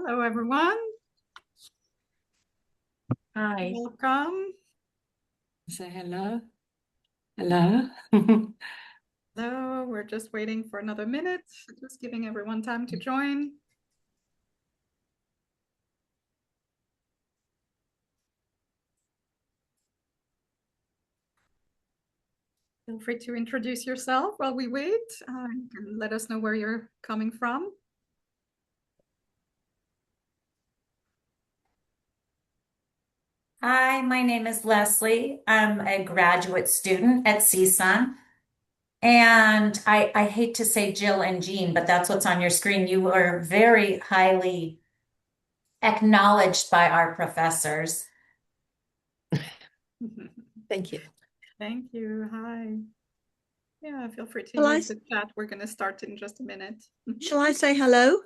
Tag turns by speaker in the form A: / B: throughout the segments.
A: Hello, everyone.
B: Hi.
A: Welcome.
B: Say hello. Hello.
A: Hello, we're just waiting for another minute, just giving everyone time to join. Feel free to introduce yourself while we wait. You can let us know where you're coming from.
C: Hi, my name is Leslie. I'm a graduate student at CSUN. And I hate to say Jill and Jean, but that's what's on your screen. You are very highly acknowledged by our professors.
B: Thank you.
A: Thank you. Hi. Yeah, feel free to
D: Shall
A: use the chat. We're going to start in just a minute.
D: Shall I say hello?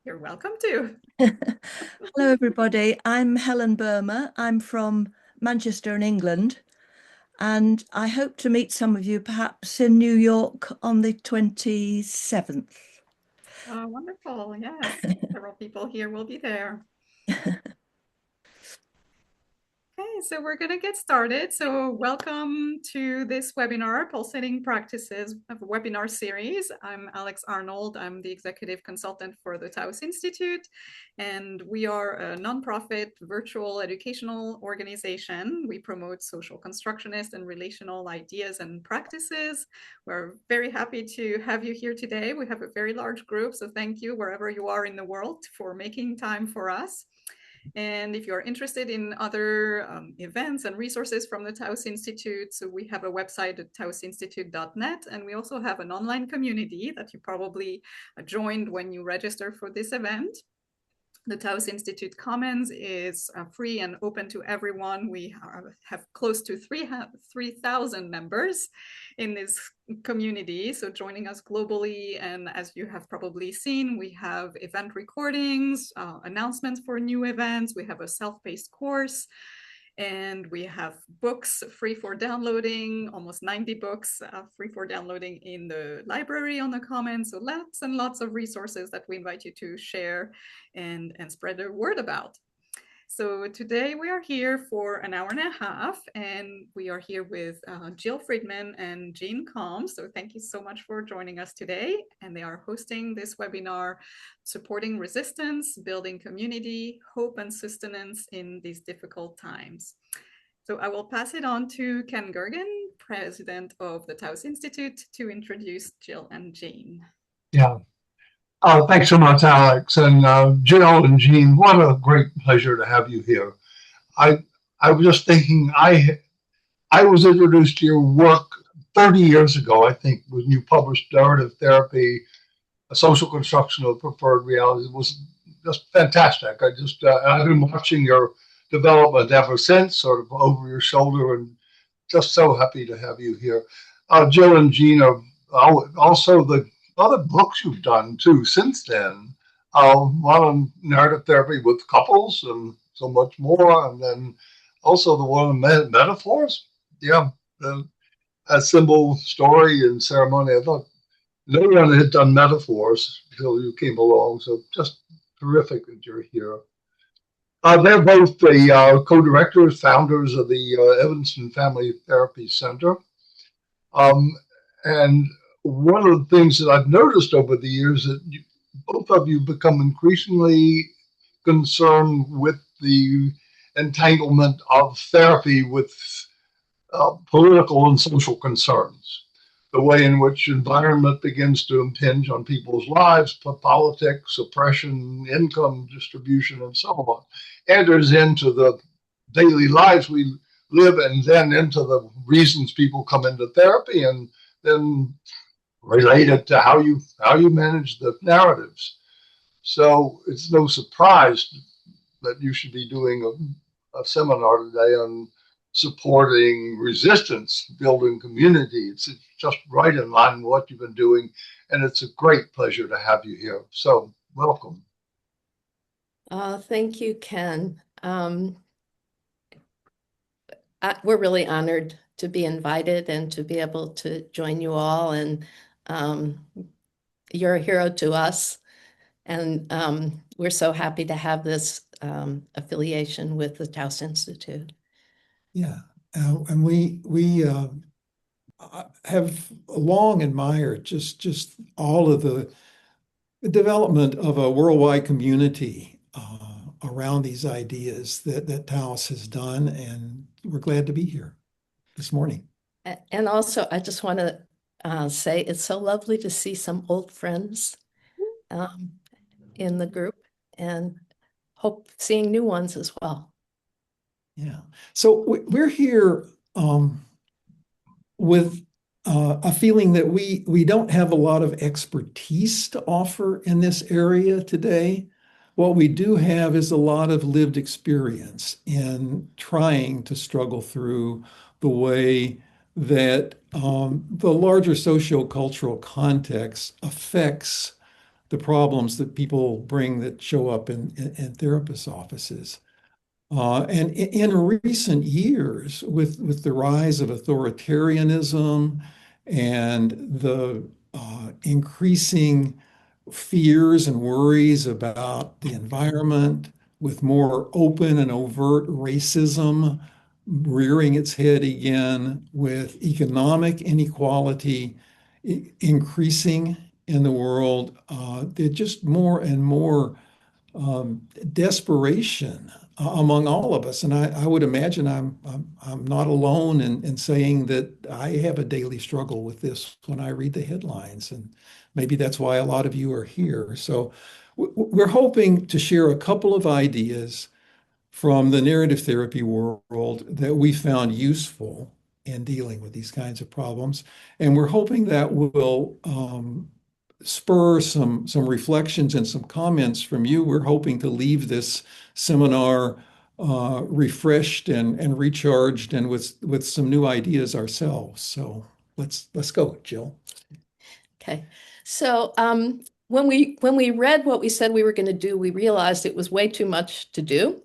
A: You're welcome to.
D: Hello, everybody. I'm Helen Burmer. I'm from Manchester in England, and I hope to meet some of you perhaps in New York on the 27th.
A: Oh, wonderful. Yes, several people here will be there. Okay, so we're going to get started. So welcome to this webinar, Pulsating Practices, of a webinar series. I'm Alex Arnold. I'm the executive consultant for the Taos Institute, and we are a nonprofit virtual educational organization. We promote social constructionist and relational ideas and practices. We're very happy to have you here today. We have a very large group, so thank you wherever you are in the world for making time for us. And if you're interested in other events and resources from the Taos Institute, so we have a website at taosinstitute.net, and we also have an online community that you probably joined when you register for this event. The Taos Institute Commons is free and open to everyone. We have close to 3,000 members in this community, so joining us globally. And as you have probably seen, we have event recordings, announcements for new events. We have a self-paced course, and we have books free for downloading, almost 90 books free for downloading in the library on the Commons. So lots and lots of resources that we invite you to share and spread the word about. So today we are here for an hour and a half, and we are here with Jill Freedman and Jean Combs. So thank you so much for joining us today. And they are hosting this webinar, Supporting Resistance, Building Community, Hope and Sustenance in These Difficult Times. So I will pass it on to Ken Gergen, president of the Taos Institute, to introduce Jill and Jean.
E: Yeah. Thanks so much, Alex. And Jill and Jean, what a great pleasure to have you here. I was just thinking, I was introduced to your work 30 years ago, I think, when you published Narrative Therapy, A Social Construction of Preferred Reality. It was just fantastic. I've been watching your development ever since, sort of over your shoulder, and just so happy to have you here. Jill and Jean are also the other books you've done too since then. One on narrative therapy with couples and so much more, and then also the one on metaphors. Yeah, a symbol, story, and ceremony. I thought no one had done metaphors until you came along, so just terrific that you're here. They're both the co-directors, founders of the Evanston Family Therapy Center. And one of the things that I've noticed over the years that both of you become increasingly concerned with the entanglement of therapy with political and social concerns, the way in which environment begins to impinge on people's lives, politics, oppression, income distribution, and so on, enters into the daily lives we live, and then into the reasons people come into therapy, and then related to how you manage the narratives. So it's no surprise that you should be doing a seminar today on supporting resistance, building community. It's just right in line with what you've been doing, and it's a great pleasure to have you here. So welcome.
B: Thank you, Ken. We're really honored to be invited and to be able to join you all. And you're a hero to us. And we're so happy to have this affiliation with the Taos Institute.
F: Yeah, and we have long admired just all of the development of a worldwide community around these ideas that Taos has done, and we're glad to be here this morning.
B: And also, I just want to say it's so lovely to see some old friends in the group, and hope seeing new ones as well.
F: Yeah. So we're here with a feeling that we don't have a lot of expertise to offer in this area today. What we do have is a lot of lived experience in trying to struggle through the way that the larger socio-cultural context affects the problems that people bring that show up in therapists' offices. And in recent years, with the rise of authoritarianism and the increasing fears and worries about the environment, with more open and overt racism rearing its head again, with economic inequality increasing in the world, there's just more and more desperation among all of us. And I would imagine I'm not alone in saying that I have a daily struggle with this when I read the headlines. And maybe that's why a lot of you are here. So we're hoping to share a couple of ideas from the narrative therapy world that we found useful in dealing with these kinds of problems. And we're hoping that will spur some reflections and some comments from you. We're hoping to leave this seminar refreshed and recharged and with some new ideas ourselves. So let's go, Jill.
B: Okay. So when we read what we said we were going to do, we realized it was way too much to do.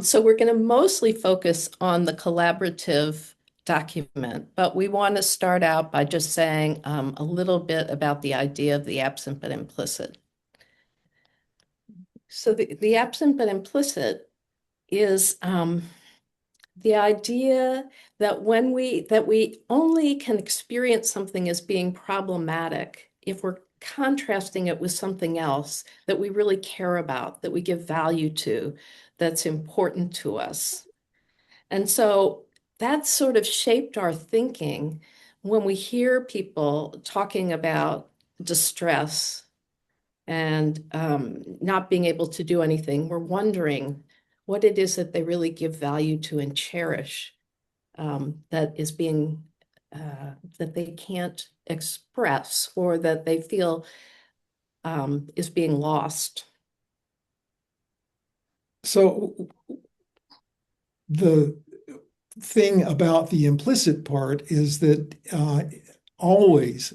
B: So we're going to mostly focus on the collaborative document, but we want to start out by just saying a little bit about the idea of the absent but implicit. So the absent but implicit is the idea that we only can experience something as being problematic if we're contrasting it with something else that we really care about, that we give value to, that's important to us. And so that sort of shaped our thinking when we hear people talking about distress and not being able to do anything. We're wondering what it is that they really give value to and cherish that is being, that they can't express or that they feel is being lost.
F: So the thing about the implicit part is that always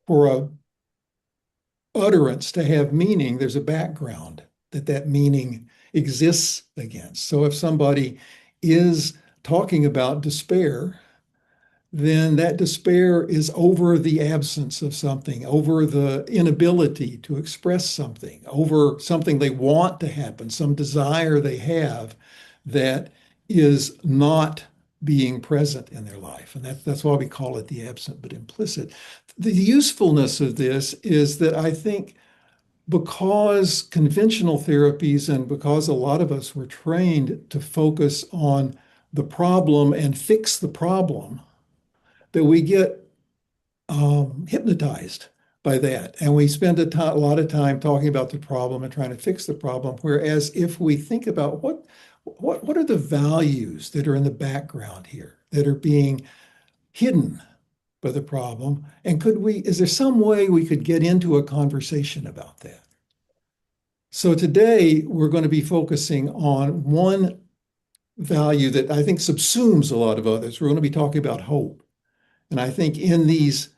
F: for a utterance to have meaning, there's a background that meaning exists against. So if somebody is talking about despair, then that despair is over the absence of something, over the inability to express something, over something they want to happen, some desire they have that is not being present in their life. And that's why we call it the absent but implicit. The usefulness of this is that I think because conventional therapies and because a lot of us were trained to focus on the problem and fix the problem, that we get hypnotized by that. And we spend a lot of time talking about the problem and trying to fix the problem. Whereas if we think about what are the values that are in the background here that are being hidden by the problem, and is there some way we could get into a conversation about that? So today we're going to be focusing on one value that I think subsumes a lot of others. We're going to be talking about hope. And I think in these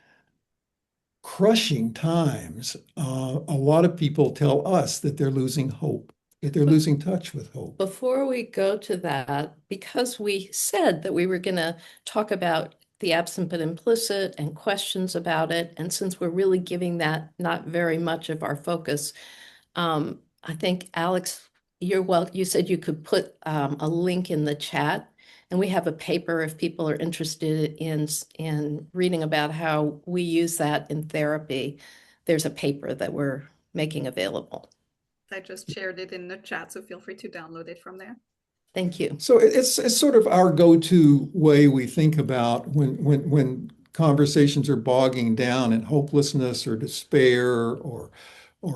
F: crushing times, a lot of people tell us that they're losing hope, that they're losing touch with hope.
B: Before we go to that, because we said that we were going to talk about the absent but implicit and questions about it. And since we're really giving that not very much of our focus, I think Alex, you said you could put a link in the chat, and we have a paper if people are interested in reading about how we use that in therapy. There's a paper that we're making available.
A: I just shared it in the chat, so feel free to download it from there.
B: Thank you.
F: So it's sort of our go-to way we think about when conversations are bogging down in hopelessness or despair or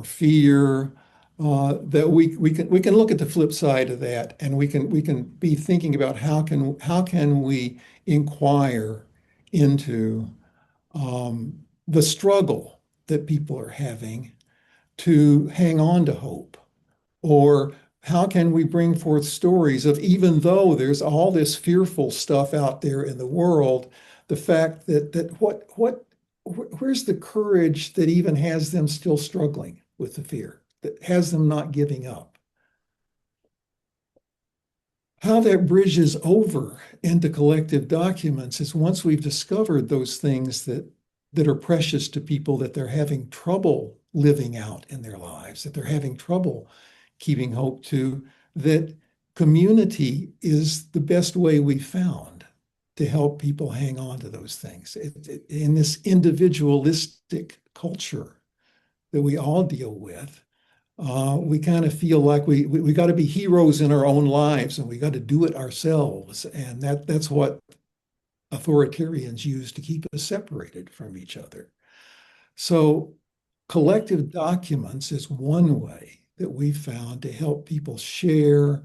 F: fear, that we can look at the flip side of that, and we can be thinking about how can we inquire into the struggle that people are having to hang on to hope, or how can we bring forth stories of, even though there's all this fearful stuff out there in the world, the fact that where's the courage that even has them still struggling with the fear, that has them not giving up? How that bridges over into collective documents is, once we've discovered those things that are precious to people, that they're having trouble living out in their lives, that they're having trouble keeping hope to, that community is the best way we found to help people hang on to those things. In this individualistic culture that we all deal with, we kind of feel like we got to be heroes in our own lives, and we got to do it ourselves. And that's what authoritarians use to keep us separated from each other. So collective documents is one way that we found to help people share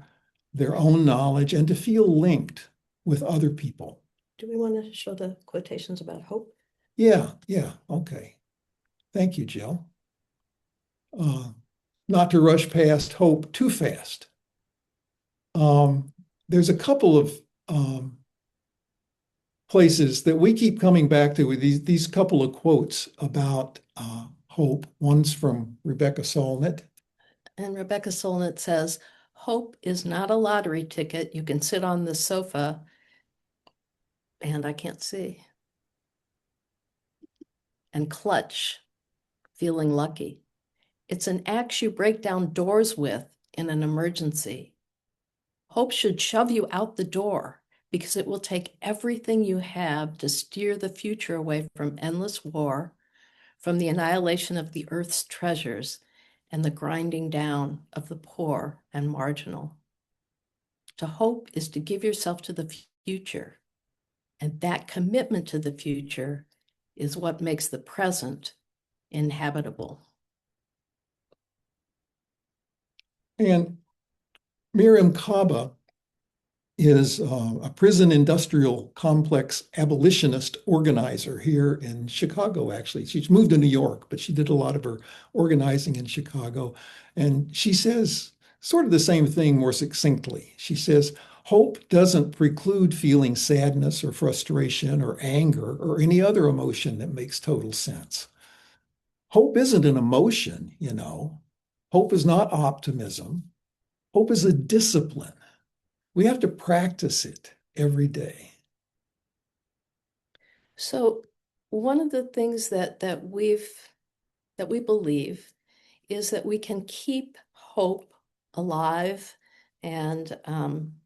F: their own knowledge and to feel linked with other people.
B: Do we want to show the quotations about hope?
F: Yeah, okay. Thank you, Jill. Not to rush past hope too fast. There's a couple of places that we keep coming back to with these couple of quotes about hope. One's from Rebecca Solnit.
B: And Rebecca Solnit says, hope is not a lottery ticket. You can sit on the sofa, and I can't see, and clutch, feeling lucky. It's an axe you break down doors with in an emergency. Hope should shove you out the door, because it will take everything you have to steer the future away from endless war, from the annihilation of the earth's treasures, and the grinding down of the poor and marginal. To hope is to give yourself to the future, and that commitment to the future is what makes the present inhabitable.
F: And Miriam Kaba is a prison industrial complex abolitionist organizer here in Chicago, actually. She's moved to New York, but she did a lot of her organizing in Chicago. And she says sort of the same thing more succinctly. She says, hope doesn't preclude feeling sadness or frustration or anger or any other emotion that makes total sense. Hope isn't an emotion, you know. Hope is not optimism. Hope is a discipline. We have to practice it every day.
B: So one of the things that we believe is that we can keep hope alive and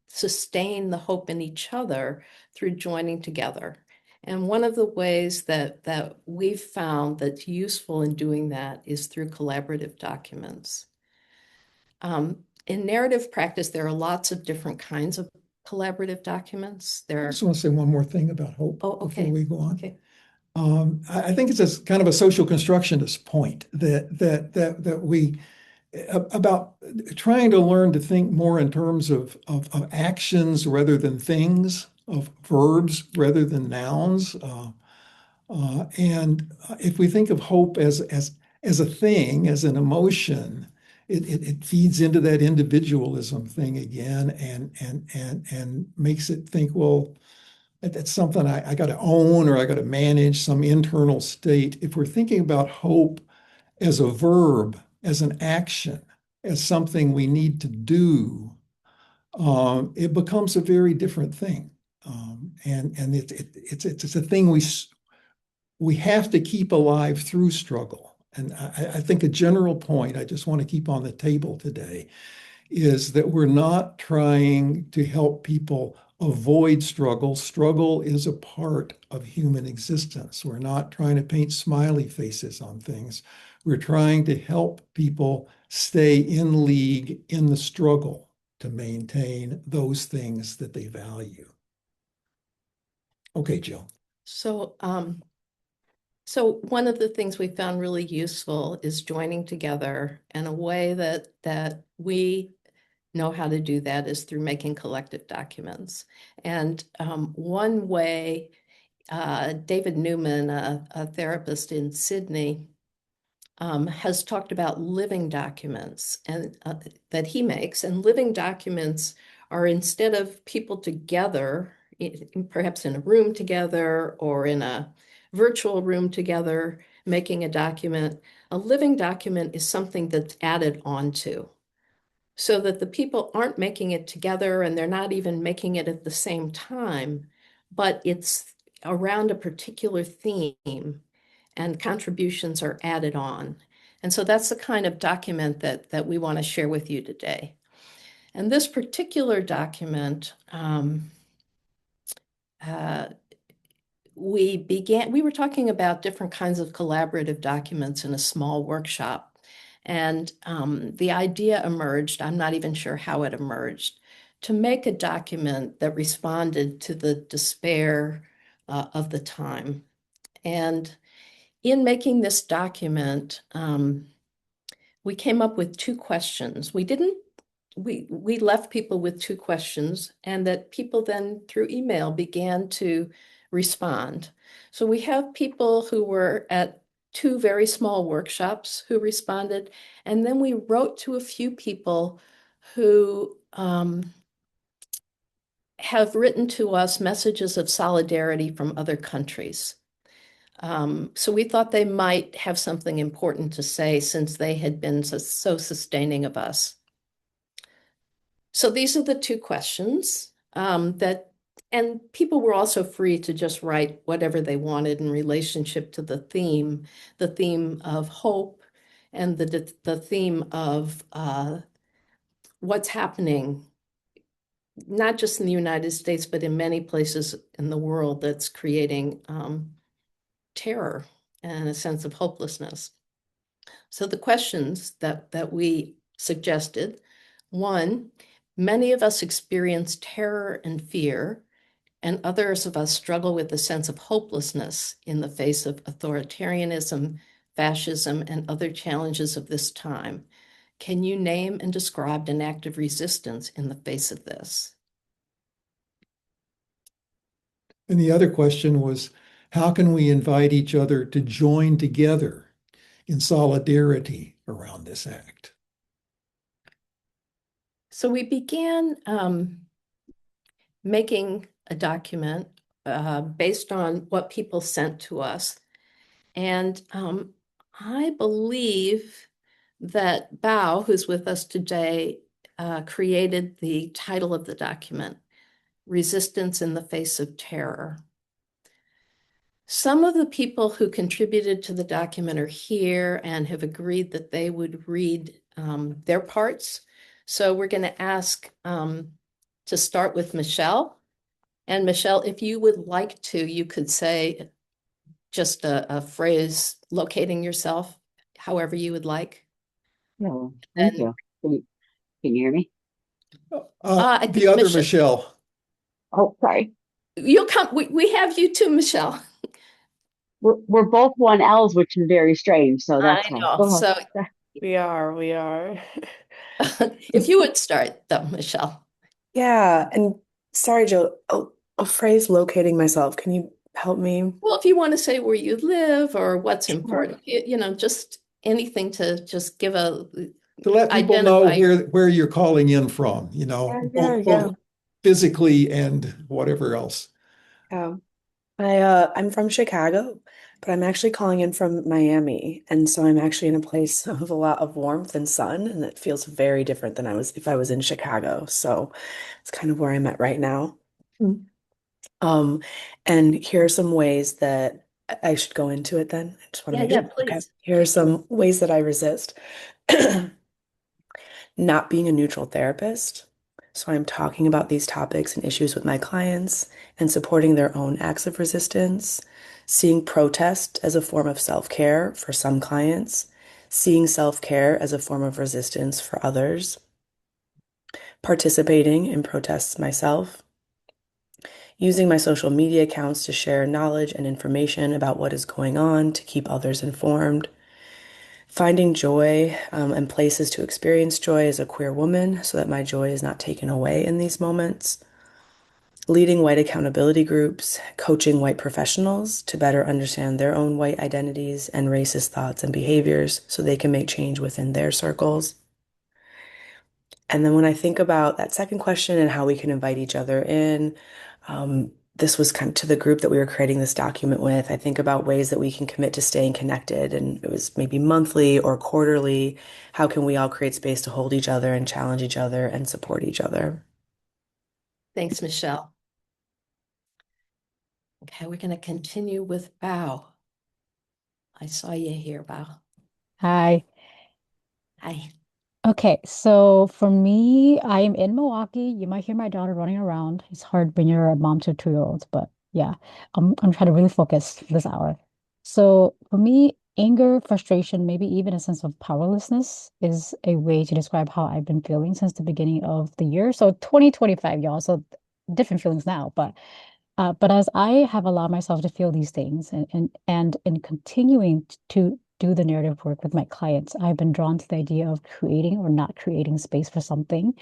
B: sustain the hope in each other through joining together. And one of the ways that we've found that's useful in doing that is through collaborative documents. In narrative practice, there are lots of different kinds of collaborative documents.
F: I just want to say one more thing about hope
B: okay.
F: before we go on.
B: Okay.
F: I think it's a kind of a social constructionist point that we about trying to learn to think more in terms of actions rather than things, of verbs rather than nouns. And if we think of hope as a thing, as an emotion, it feeds into that individualism thing again, and makes it think, well, that's something I got to own, or I got to manage some internal state. If we're thinking about hope as a verb, as an action, as something we need to do, it becomes a very different thing. And it's a thing we have to keep alive through struggle. And I think a general point I just want to keep on the table today is that we're not trying to help people avoid struggle. Struggle is a part of human existence. We're not trying to paint smiley faces on things. We're trying to help people stay in league in the struggle to maintain those things that they value. Okay, Jill.
B: So, so one of the things we found really useful is joining together, and a way that we know how to do that is through making collective documents. And one way, David Newman, a therapist in Sydney, has talked about living documents and that he makes. And living documents are, instead of people together, perhaps in a room together or in a virtual room together, making a document, a living document is something that's added onto, so that the people aren't making it together and they're not even making it at the same time, but it's around a particular theme and contributions are added on. And so that's the kind of document that we want to share with you today. And this particular document, we were talking about different kinds of collaborative documents in a small workshop. And the idea emerged, I'm not even sure how it emerged, to make a document that responded to the despair of the time. And in making this document, we came up with two questions. We left people with two questions, and that people then through email began to respond. So we have people who were at two very small workshops who responded, and then we wrote to a few people who have written to us messages of solidarity from other countries. So we thought they might have something important to say, since they had been so sustaining of us. So these are the two questions and people were also free to just write whatever they wanted in relationship to the theme of hope, and the theme of what's happening, not just in the United States, but in many places in the world, that's creating terror and a sense of hopelessness. So the questions that we suggested: one, many of us experience terror and fear, and others of us struggle with a sense of hopelessness in the face of authoritarianism, fascism, and other challenges of this time. Can you name and describe an act of resistance in the face of this?
F: And the other question was, how can we invite each other to join together in solidarity around this act?
B: So we began making a document based on what people sent to us. And I believe that Bao, who's with us today, created the title of the document, Resistance in the Face of Terror. Some of the people who contributed to the document are here and have agreed that they would read their parts. So we're going to ask to start with Michelle. And Michelle, if you would like to, you could say just a phrase locating yourself, however you would like.
G: No, thank you. Can you hear me?
B: I think
F: The other Michelle.
G: Oh, sorry.
B: You'll come. We have you too, Michelle.
G: We're both one L's, which is very strange. So that's
B: I
G: fine.
B: know.
G: Go
B: So
G: ahead.
H: We are.
B: if you would start though, Michelle.
H: Yeah, and sorry, Jill, a phrase locating myself. Can you help me?
B: Well, if you want to say where you live or what's
G: Sure.
B: important, just anything to just give
F: To let people know where you're calling in from,
H: Yeah.
F: both physically and whatever else.
H: Yeah. I'm from Chicago, but I'm actually calling in from Miami, and so I'm actually in a place of a lot of warmth and sun, and it feels very different than if I was in Chicago. So it's kind of where I'm at right now. Um, and here are some ways that I should go into it then. I just want to make sure. Okay.
B: Please.
H: Here are some ways that I resist. Not being a neutral therapist. So I'm talking about these topics and issues with my clients and supporting their own acts of resistance, seeing protest as a form of self-care for some clients, seeing self-care as a form of resistance for others, participating in protests myself, using my social media accounts to share knowledge and information about what is going on to keep others informed, finding joy and places to experience joy as a queer woman so that my joy is not taken away in these moments, leading white accountability groups, coaching white professionals to better understand their own white identities and racist thoughts and behaviors so they can make change within their circles. And then when I think about that second question and how we can invite each other in, this was kind of to the group that we were creating this document with. I think about ways that we can commit to staying connected, and it was maybe monthly or quarterly. How can we all create space to hold each other and challenge each other and support each other?
B: Thanks, Michelle. Okay, we're going to continue with Bao. I saw you here, Bao.
I: Hi.
B: Hi.
I: Okay, so for me, I am in Milwaukee. You might hear my daughter running around. It's hard when you're a mom to 2-year-olds, but yeah, I'm trying to really focus this hour. So for me, anger, frustration, maybe even a sense of powerlessness is a way to describe how I've been feeling since the beginning of the year. So 2025, y'all. So different feelings now, but as I have allowed myself to feel these things and in continuing to do the narrative work with my clients, I've been drawn to the idea of creating or not creating space for something.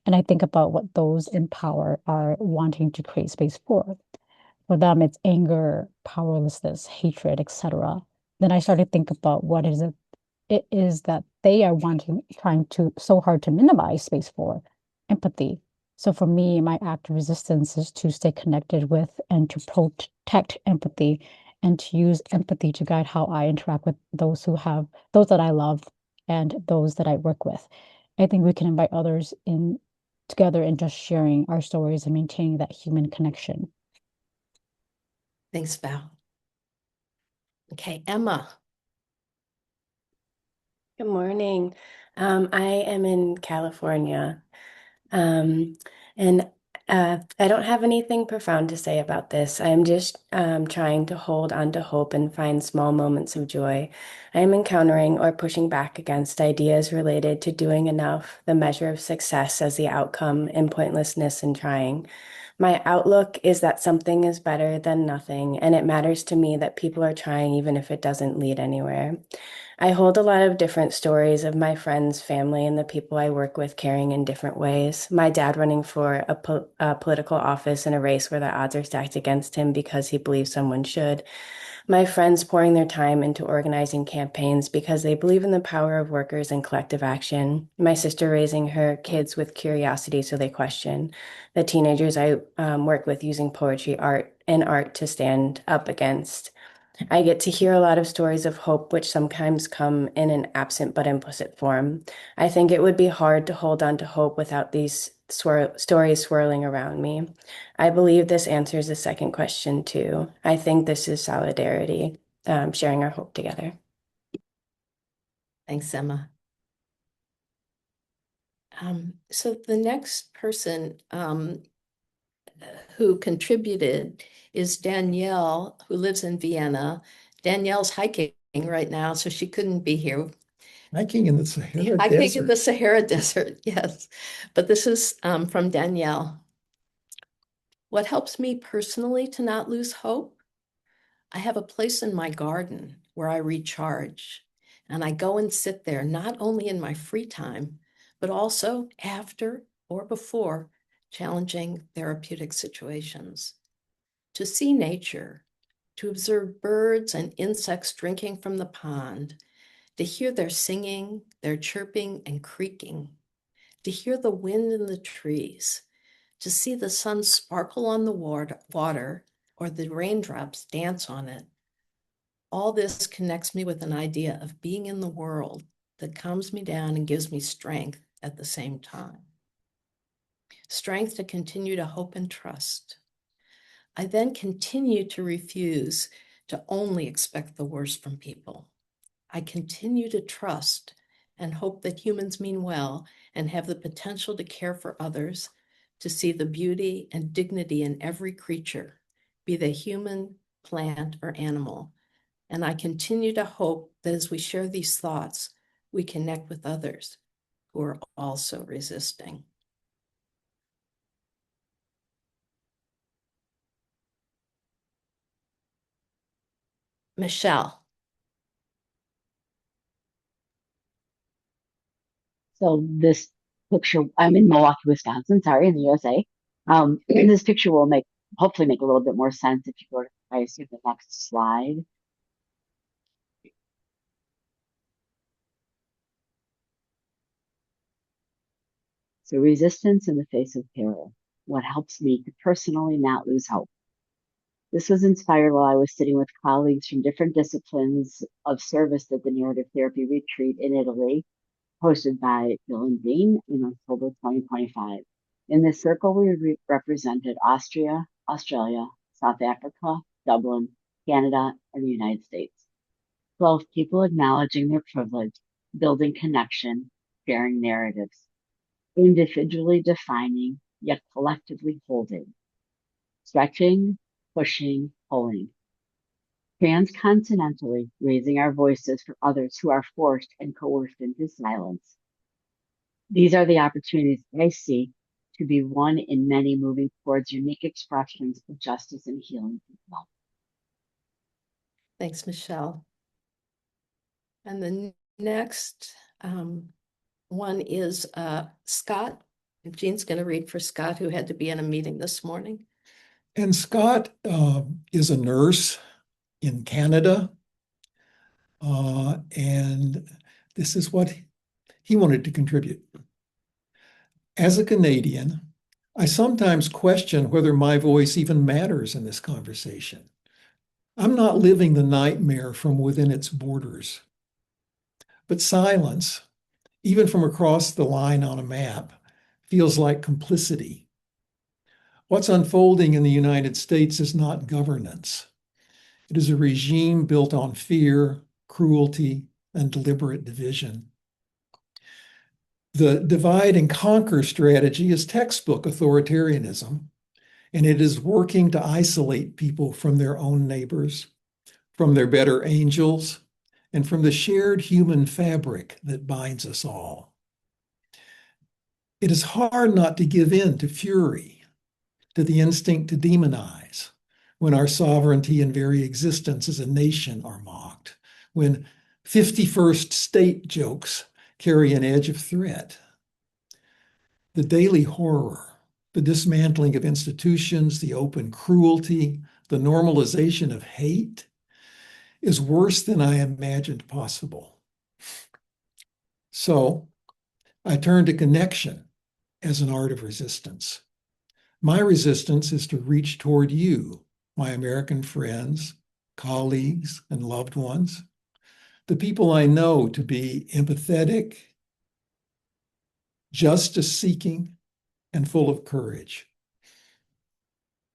I: And I think about what those in power are wanting to create space for. For them, it's anger, powerlessness, hatred, etc. Then I started to think about what is it is that they are trying to so hard to minimize space for empathy. So for me, my act of resistance is to stay connected with and to protect empathy and to use empathy to guide how I interact with those that I love and those that I work with. I think we can invite others in together in just sharing our stories and maintaining that human connection.
B: Thanks, Bao. Okay, Emma.
J: Good morning. I am in California. Um, and I don't have anything profound to say about this. I'm just trying to hold on to hope and find small moments of joy. I am encountering or pushing back against ideas related to doing enough, the measure of success as the outcome, and pointlessness in trying. My outlook is that something is better than nothing, and it matters to me that people are trying even if it doesn't lead anywhere. I hold a lot of different stories of my friends, family, and the people I work with caring in different ways. My dad running for a political office in a race where the odds are stacked against him because he believes someone should. My friends pouring their time into organizing campaigns because they believe in the power of workers and collective action. My sister raising her kids with curiosity so they question. The teenagers I work with using poetry, art to stand up against. I get to hear a lot of stories of hope, which sometimes come in an absent but implicit form. I think it would be hard to hold on to hope without these stories swirling around me. I believe this answers the second question too. I think this is solidarity, sharing our hope together.
B: Thanks, Emma. So the next person who contributed is Danielle, who lives in Vienna. Danielle's hiking right now, so she couldn't be here.
F: Hiking in the Sahara
B: Hiking
F: Desert.
B: in the Sahara Desert, yes. But this is from Danielle. What helps me personally to not lose hope? I have a place in my garden where I recharge, and I go and sit there not only in my free time, but also after or before challenging therapeutic situations. To see nature, to observe birds and insects drinking from the pond, to hear their singing, their chirping and creaking, to hear the wind in the trees, to see the sun sparkle on the water or the raindrops dance on it. All this connects me with an idea of being in the world that calms me down and gives me strength at the same time. Strength to continue to hope and trust. I then continue to refuse to only expect the worst from people. I continue to trust and hope that humans mean well and have the potential to care for others, to see the beauty and dignity in every creature, be they human, plant, or animal. And I continue to hope that as we share these thoughts, we connect with others who are also resisting. Michelle.
G: So this picture, I'm in Milwaukee, Wisconsin, sorry, in the USA. This picture will hopefully make a little bit more sense if you go to, I assume, the next slide. So resistance in the face of terror, what helps me to personally not lose hope. This was inspired while I was sitting with colleagues from different disciplines of service at the narrative therapy retreat in Italy, hosted by Jill and Jean in October 2025. In this circle, we represented Austria, Australia, South Africa, Dublin, Canada, and the United States. 12 people acknowledging their privilege, building connection, sharing narratives, individually defining, yet collectively holding, stretching, pushing, pulling, transcontinentally raising our voices for others who are forced and coerced into silence. These are the opportunities I see to be one in many moving towards unique expressions of justice and healing.
B: Thanks, Michelle. And the next one is Scott. Jean's going to read for Scott, who had to be in a meeting this morning.
F: And Scott is a nurse in Canada. And this is what he wanted to contribute. As a Canadian, I sometimes question whether my voice even matters in this conversation. I'm not living the nightmare from within its borders. But silence, even from across the line on a map, feels like complicity. What's unfolding in the United States is not governance. It is a regime built on fear, cruelty, and deliberate division. The divide and conquer strategy is textbook authoritarianism, and it is working to isolate people from their own neighbors, from their better angels, and from the shared human fabric that binds us all. It is hard not to give in to fury, to the instinct to demonize, when our sovereignty and very existence as a nation are mocked, when 51st state jokes carry an edge of threat. The daily horror, the dismantling of institutions, the open cruelty, the normalization of hate is worse than I imagined possible. So I turn to connection as an art of resistance. My resistance is to reach toward you, my American friends, colleagues, and loved ones, the people I know to be empathetic, justice-seeking, and full of courage.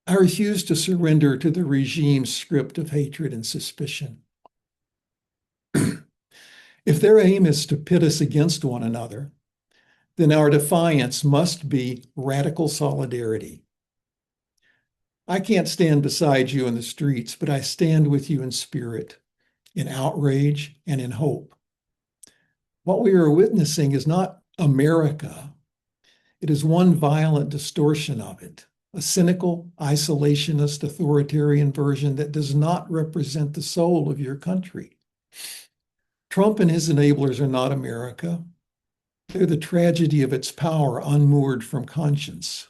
F: I refuse to surrender to the regime's script of hatred and suspicion. If their aim is to pit us against one another, then our defiance must be radical solidarity. I can't stand beside you in the streets, but I stand with you in spirit, in outrage, and in hope. What we are witnessing is not America. It is one violent distortion of it, a cynical, isolationist, authoritarian version that does not represent the soul of your country. Trump and his enablers are not America. They're the tragedy of its power unmoored from conscience.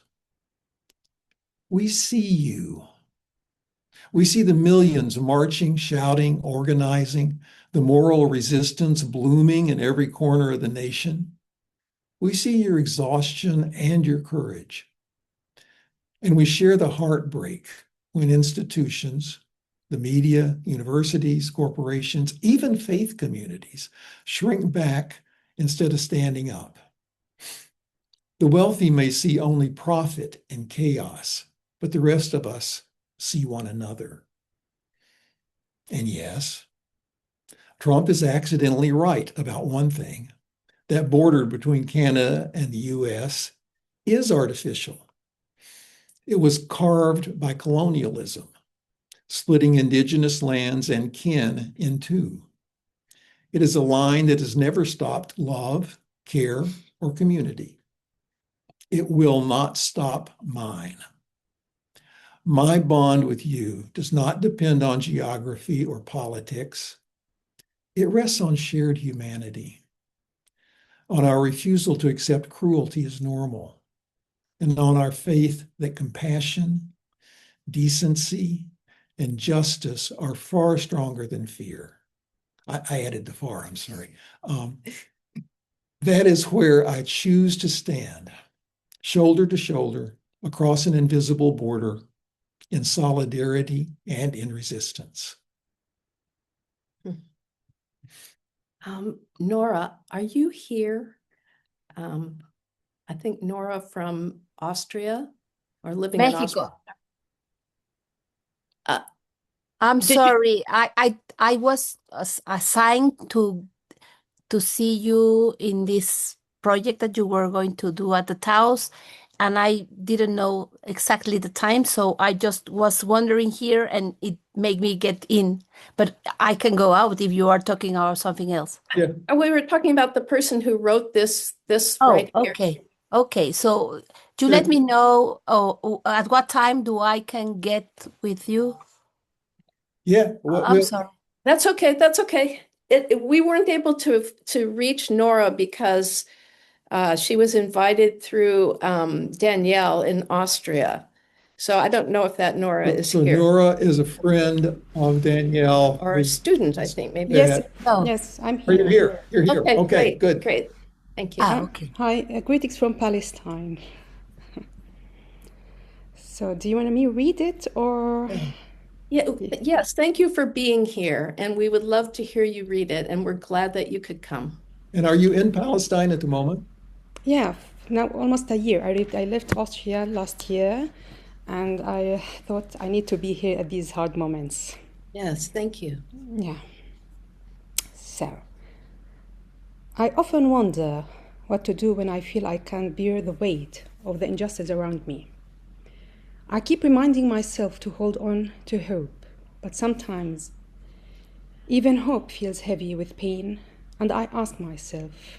F: We see you. We see the millions marching, shouting, organizing, the moral resistance blooming in every corner of the nation. We see your exhaustion and your courage. And we share the heartbreak when institutions, the media, universities, corporations, even faith communities shrink back instead of standing up. The wealthy may see only profit and chaos, but the rest of us see one another. And yes, Trump is accidentally right about one thing. That border between Canada and the US is artificial. It was carved by colonialism, splitting indigenous lands and kin in two. It is a line that has never stopped love, care, or community. It will not stop mine. My bond with you does not depend on geography or politics. It rests on shared humanity, on our refusal to accept cruelty as normal, and on our faith that compassion, decency, and justice are far stronger than fear. I added the far, I'm sorry. That is where I choose to stand, shoulder to shoulder, across an invisible border, in solidarity and in resistance.
B: Nora, are you here? I think Nora from Austria or living in Austria.
K: Mexico. I'm sorry. I was assigned to see you in this project that you were going to do at the Taos, and I didn't know exactly the time, so I just was wondering here, and it made me get in. But I can go out if you are talking about something else.
F: Yeah.
B: We were talking about the person who wrote this
K: Oh,
B: right here.
K: okay. Okay, so you let me know at what time do I can get with you?
F: Yeah.
K: I'm sorry.
B: That's okay. That's okay. We weren't able to reach Nora because she was invited through Danielle in Austria. So I don't know if that Nora is
F: So
B: here.
F: Nora is a friend of Danielle.
B: Or a student, I think, maybe.
L: Yes,
K: Oh.
L: yes, I'm
F: Are you
L: here.
F: here? You're here.
B: Okay,
F: Okay,
B: great,
F: good.
B: great. Thank you.
K: Okay.
L: Hi, greetings from Palestine. So, do you want me to read it or?
B: Yeah, yes, thank you for being here. And we would love to hear you read it. And we're glad that you could come.
F: And are you in Palestine at the moment?
L: Yeah, now almost a year. I left Austria last year, and I thought I need to be here at these hard moments.
B: Yes, thank you.
L: Yeah. So, I often wonder what to do when I feel I can't bear the weight of the injustice around me. I keep reminding myself to hold on to hope, but sometimes even hope feels heavy with pain, and I ask myself,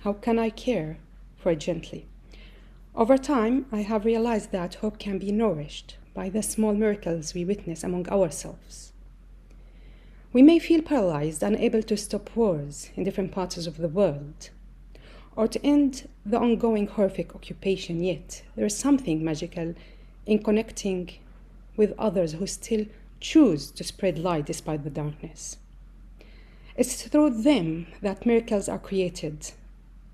L: how can I care for it gently? Over time, I have realized that hope can be nourished by the small miracles we witness among ourselves. We may feel paralyzed, unable to stop wars in different parts of the world, or to end the ongoing horrific occupation, yet there is something magical in connecting with others who still choose to spread light despite the darkness. It's through them that miracles are created,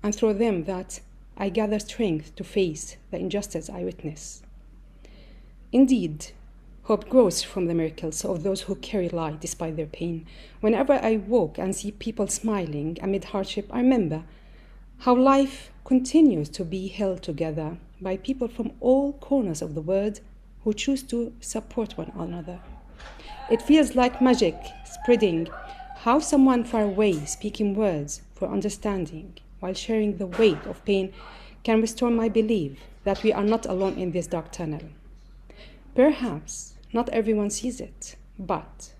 L: and through them that I gather strength to face the injustice I witness. Indeed, hope grows from the miracles of those who carry light despite their pain. Whenever I walk and see people smiling amid hardship, I remember how life continues to be held together by people from all corners of the world who choose to support one another. It feels like magic spreading, how someone far away speaking words for understanding while sharing the weight of pain can restore my belief that we are not alone in this dark tunnel. Perhaps not everyone sees it, but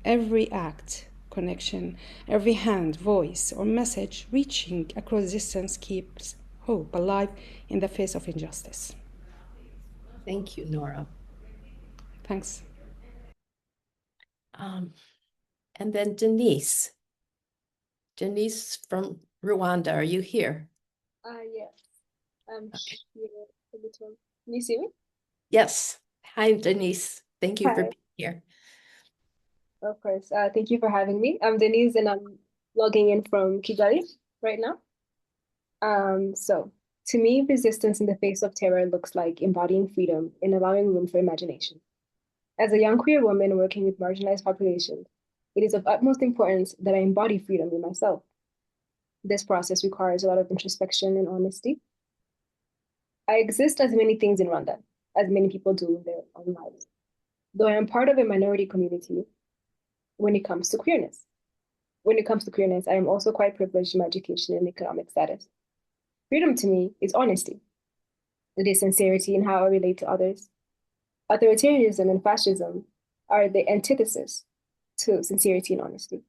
L: every act, connection, every hand, voice, or message reaching across distance keeps hope alive in the face of injustice.
B: Thank you, Nora.
L: Thanks.
B: And then Denise. Denise from Rwanda, are you here?
M: Yes, I'm here a little. Can you see me?
B: Yes. Hi, Denise. Thank you for being here.
M: Of course. Thank you for having me. I'm Denise, and I'm logging in from Kigali right now. So to me, resistance in the face of terror looks like embodying freedom and allowing room for imagination. As a young queer woman working with marginalized populations, it is of utmost importance that I embody freedom in myself. This process requires a lot of introspection and honesty. I exist as many things in Rwanda, as many people do in their own lives. though I am part of a minority community when it comes to queerness. When it comes to queerness, I am also quite privileged in my education and economic status. Freedom to me is honesty. It is sincerity in how I relate to others. Authoritarianism and fascism are the antithesis to sincerity and honesty.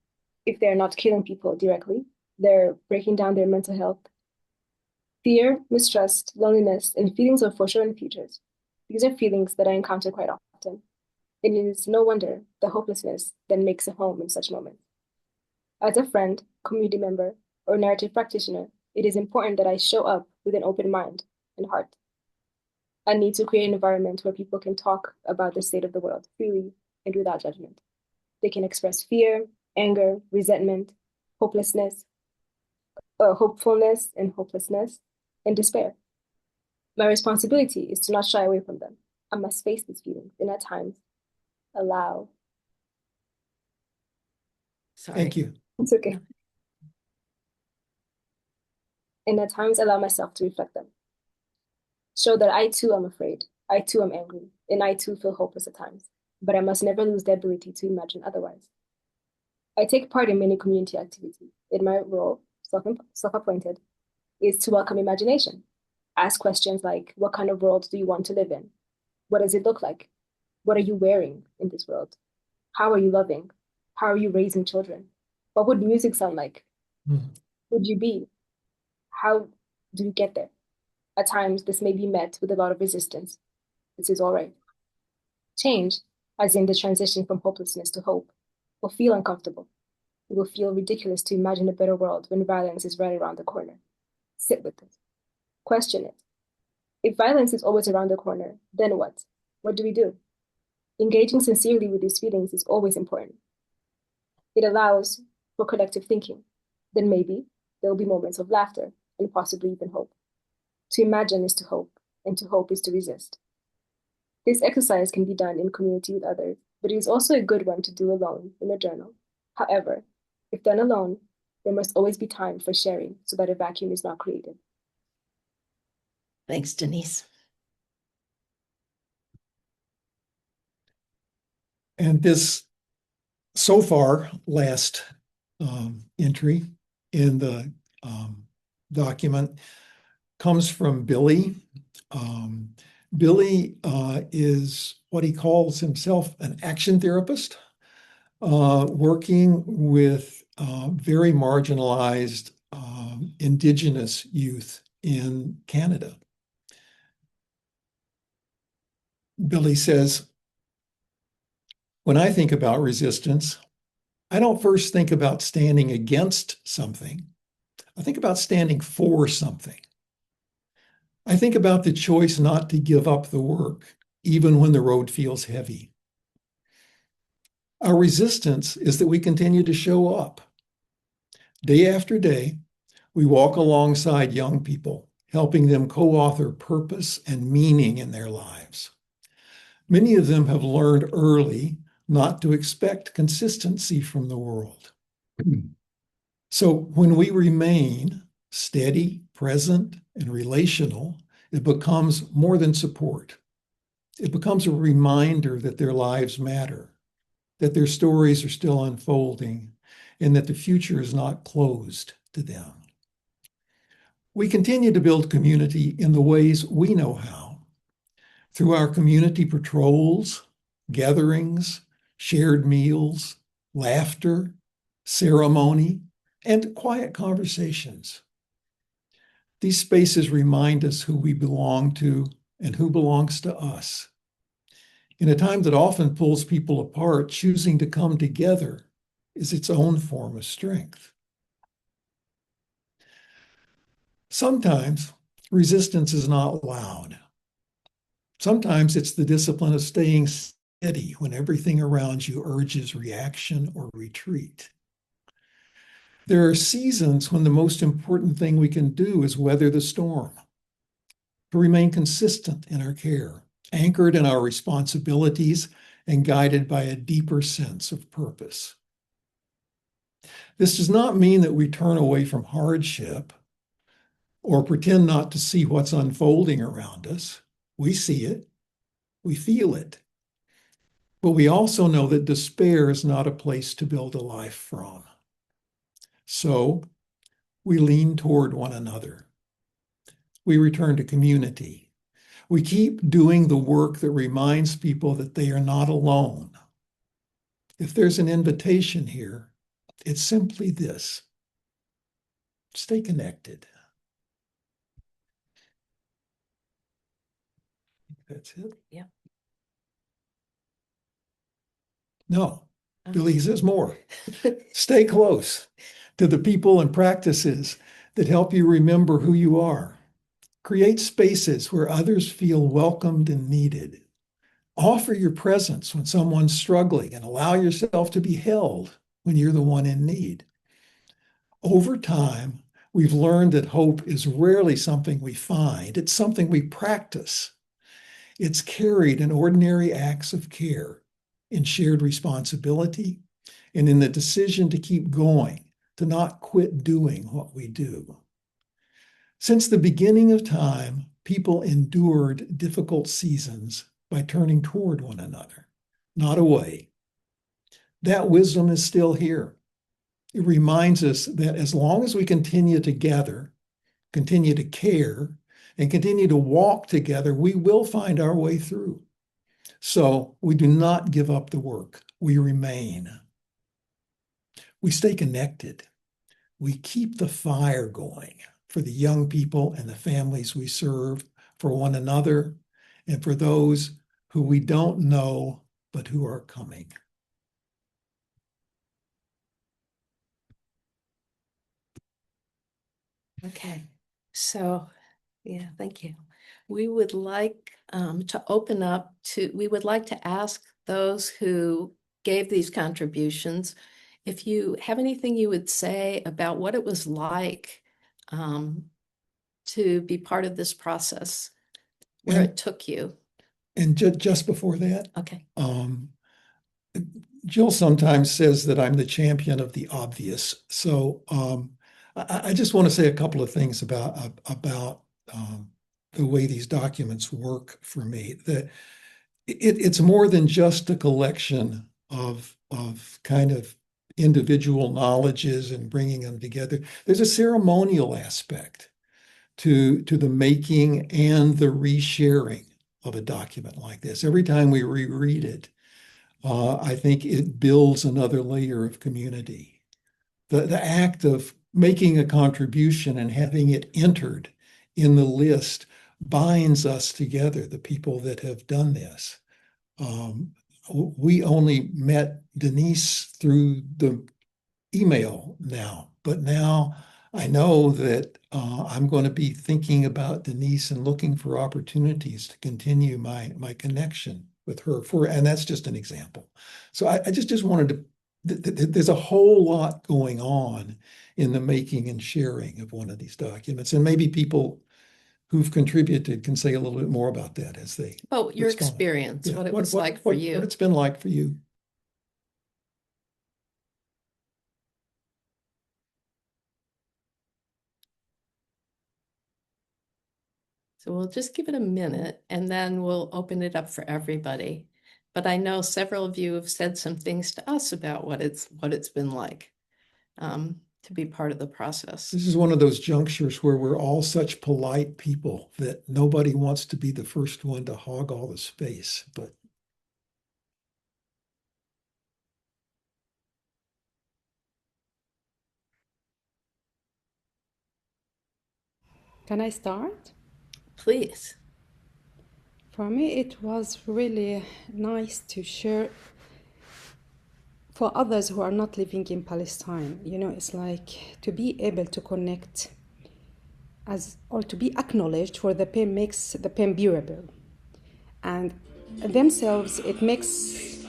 M: If they're not killing people directly, they're breaking down their mental health. Fear, mistrust, loneliness, and feelings of foreshadowing futures. These are feelings that I encounter quite often. And it is no wonder the hopelessness that makes a home in such moments. As a friend, community member, or narrative practitioner, it is important that I show up with an open mind and heart. I need to create an environment where people can talk about the state of the world freely and without judgment. They can express fear, anger, resentment, hopelessness, hopefulness and hopelessness, and despair. My responsibility is to not shy away from them. I must face these feelings and at times allow.
B: Sorry.
F: Thank you.
M: It's okay. And at times allow myself to reflect them. Show that I too am afraid, I too am angry, and I too feel hopeless at times. But I must never lose the ability to imagine otherwise. I take part in many community activities. In my role, self-appointed, is to welcome imagination. Ask questions like, what kind of world do you want to live in? What does it look like? What are you wearing in this world? How are you loving? How are you raising children? What would music sound like?
F: Mm.
M: Would you be? How do you get there? At times, this may be met with a lot of resistance. This is all right. Change, as in the transition from hopelessness to hope, will feel uncomfortable. It will feel ridiculous to imagine a better world when violence is right around the corner. Sit with it. Question it. If violence is always around the corner, then what? What do we do? Engaging sincerely with these feelings is always important. It allows for collective thinking. Then maybe there will be moments of laughter and possibly even hope. To imagine is to hope, and to hope is to resist. This exercise can be done in community with others, but it is also a good one to do alone in a journal. However, if done alone, there must always be time for sharing so that a vacuum is not created.
B: Thanks, Denise.
F: And this, so far, last entry in the document comes from Billy. Billy is what he calls himself an action therapist, working with very marginalized Indigenous youth in Canada. Billy says, when I think about resistance, I don't first think about standing against something. I think about standing for something. I think about the choice not to give up the work, even when the road feels heavy. Our resistance is that we continue to show up. Day after day, we walk alongside young people, helping them co-author purpose and meaning in their lives. Many of them have learned early not to expect consistency from the world. So when we remain steady, present, and relational, it becomes more than support. It becomes a reminder that their lives matter, that their stories are still unfolding, and that the future is not closed to them. We continue to build community in the ways we know how, through our community patrols, gatherings, shared meals, laughter, ceremony, and quiet conversations. These spaces remind us who we belong to and who belongs to us. In a time that often pulls people apart, choosing to come together is its own form of strength. Sometimes resistance is not loud. Sometimes it's the discipline of staying steady when everything around you urges reaction or retreat. There are seasons when the most important thing we can do is weather the storm, to remain consistent in our care, anchored in our responsibilities, and guided by a deeper sense of purpose. This does not mean that we turn away from hardship or pretend not to see what's unfolding around us. We see it, we feel it. But we also know that despair is not a place to build a life from. So we lean toward one another. We return to community. We keep doing the work that reminds people that they are not alone. If there's an invitation here, it's simply this: stay connected. That's it.
B: Yeah.
F: No, Billy says more. Stay close to the people and practices that help you remember who you are. Create spaces where others feel welcomed and needed. Offer your presence when someone's struggling and allow yourself to be held when you're the one in need. Over time, we've learned that hope is rarely something we find. It's something we practice. It's carried in ordinary acts of care, in shared responsibility, and in the decision to keep going, to not quit doing what we do. Since the beginning of time, people endured difficult seasons by turning toward one another, not away. That wisdom is still here. It reminds us that as long as we continue to gather, continue to care, and continue to walk together, we will find our way through. So we do not give up the work. We remain. We stay connected. We keep the fire going for the young people and the families we serve, for one another, and for those who we don't know, but who are coming.
B: Okay, so yeah, thank you. We would like to open up to, we would like to ask those who gave these contributions, if you have anything you would say about what it was like to be part of this process, where it took you.
F: And just before that,
B: okay.
F: Jill sometimes says that I'm the champion of the obvious. So I just want to say a couple of things about the way these documents work for me. That it's more than just a collection of kind of individual knowledges and bringing them together. There's a ceremonial aspect to the making and the resharing of a document like this. Every time we reread it, I think it builds another layer of community. The act of making a contribution and having it entered in the list binds us together, the people that have done this. We only met Denise through the email now, but now I know that I'm going to be thinking about Denise and looking for opportunities to continue my connection with her, and that's just an example. So I just wanted to, there's a whole lot going on in the making and sharing of one of these documents, and maybe people who've contributed can say a little bit more about that as they
B: your
F: respond.
B: experience, what it was like for you.
F: What it's been like for you.
B: So we'll just give it a minute and then we'll open it up for everybody. But I know several of you have said some things to us about what it's been like to be part of the process.
F: This is one of those junctures where we're all such polite people that nobody wants to be the first one to hog all the space. But
L: can I start?
B: Please.
L: For me, it was really nice to share for others who are not living in Palestine. You know, it's like to be able to connect or to be acknowledged for the pain makes the pain bearable. And themselves, it brings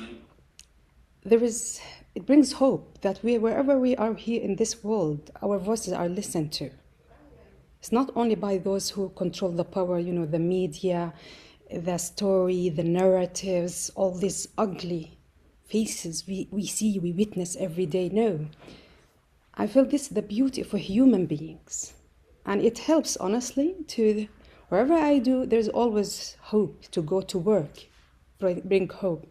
L: hope that wherever we are here in this world, our voices are listened to. It's not only by those who control the power, you know, the media, the story, the narratives, all these ugly faces we see, we witness every day. No. I feel this is the beauty for human beings. And it helps, honestly, wherever I do, there's always hope to go to work, bring hope.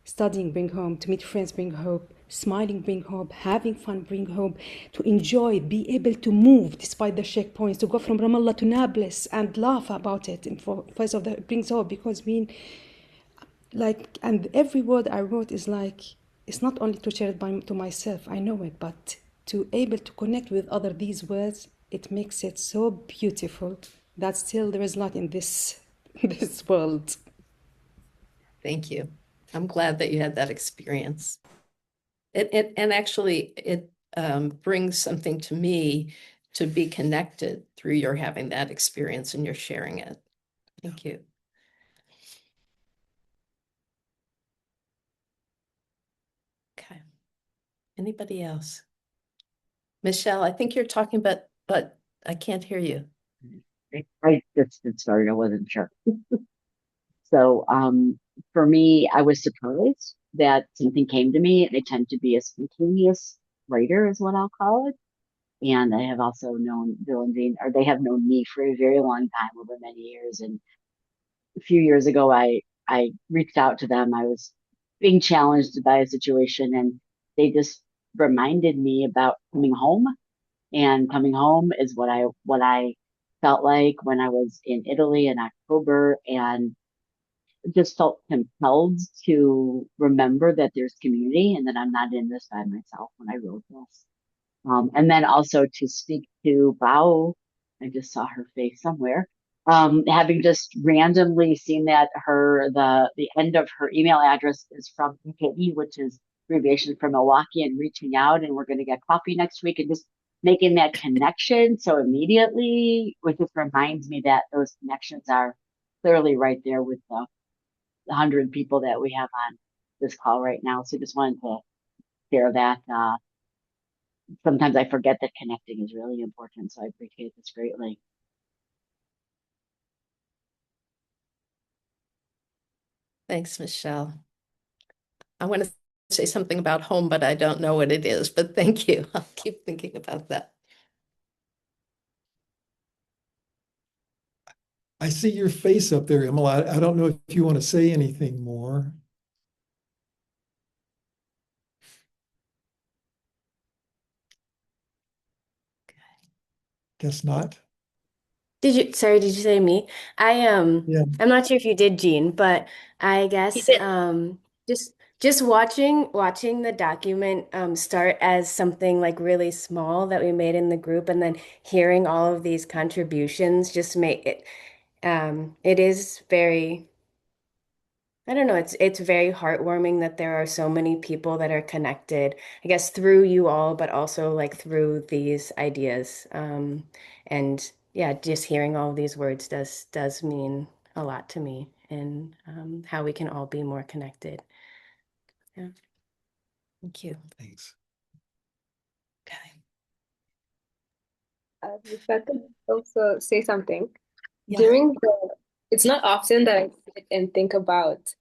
L: Studying bring hope, to meet friends bring hope, smiling bring hope, having fun bring hope, to enjoy, be able to move despite the checkpoints, to go from Ramallah to Nablus and laugh about it. And for first of that brings hope, because and every word I wrote is like, it's not only to share it to myself, I know it, but to able to connect with other these words, it makes it so beautiful that still there is not in this this world.
B: Thank you. I'm glad that you had that experience. And actually, it brings something to me to be connected through your having that experience and you're sharing it. Thank you. Okay. Anybody else? Michelle, I think you're talking, but I can't hear you.
G: I just started. I wasn't sure. So for me, I was surprised that something came to me. I tend to be a spontaneous writer, is what I'll call it. And I have also known Bill and Jane, or they have known me for a very long time, over many years. And a few years ago, I reached out to them. I was being challenged by a situation, and they just reminded me about coming home. And coming home is what I felt like when I was in Italy in October, and just felt compelled to remember that there's community and that I'm not in this by myself when I wrote this. And then also to speak to Bao, I just saw her face somewhere. Having just randomly seen that the end of her email address is from MKE, which is abbreviation for Milwaukee, and reaching out, and we're going to get coffee next week, and just making that connection so immediately, which just reminds me that those connections are clearly right there with the 100 people that we have on this call right now. So just wanted to share that. Sometimes I forget that connecting is really important. So I appreciate this greatly.
B: Thanks, Michelle. I want to say something about home, but I don't know what it is, but thank you. I'll keep thinking about that.
F: I see your face up there, Emil. I don't know if you want to say anything more. Guess not.
J: Did you say me?
F: Yeah.
J: I'm not sure if you did, Jean, but I guess just watching the document start as something like really small that we made in the group, and then hearing all of these contributions just make it it is very, I don't know, it's very heartwarming that there are so many people that are connected, I guess, through you all, but also like through these ideas. And yeah, just hearing all of these words does mean a lot to me, and how we can all be more connected. Yeah.
B: Thank you.
F: Thanks.
B: Okay.
M: If I could also say something.
B: Yeah.
M: It's not often that I sit and think about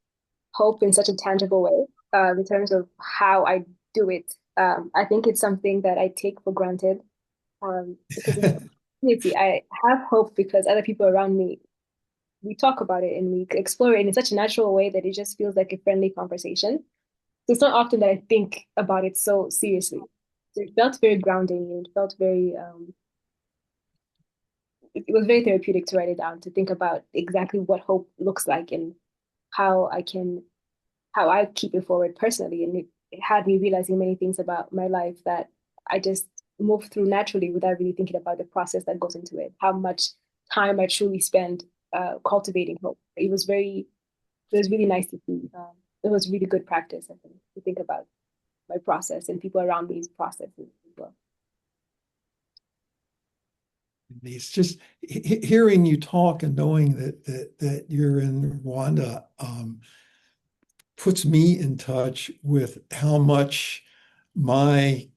M: hope in such a tangible way, in terms of how I do it. I think it's something that I take for granted, because in the community, I have hope because other people around me, we talk about it and we explore it in such a natural way that it just feels like a friendly conversation. So it's not often that I think about it so seriously. So it felt very grounding, and it felt very, it was very therapeutic to write it down, to think about exactly what hope looks like and how how I keep it forward personally. And it had me realizing many things about my life that I just move through naturally without really thinking about the process that goes into it, how much time I truly spend cultivating hope. It was really nice to see. It was really good practice, I think, to think about my process and people around me's processes as well.
F: It's just hearing you talk and knowing that you're in Rwanda puts me in touch with how much my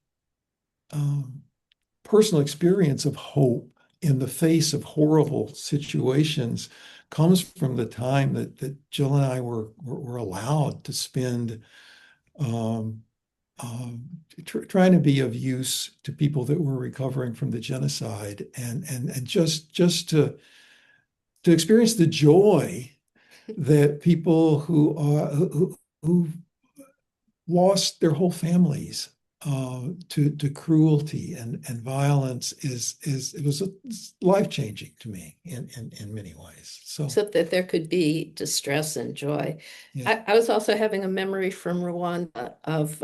F: personal experience of hope in the face of horrible situations comes from the time that Jill and I were allowed to spend trying to be of use to people that were recovering from the genocide, and just to experience the joy that people who lost their whole families to cruelty and violence it was life-changing to me in many ways. So
B: that there could be distress and joy.
F: yeah.
B: I was also having a memory from Rwanda of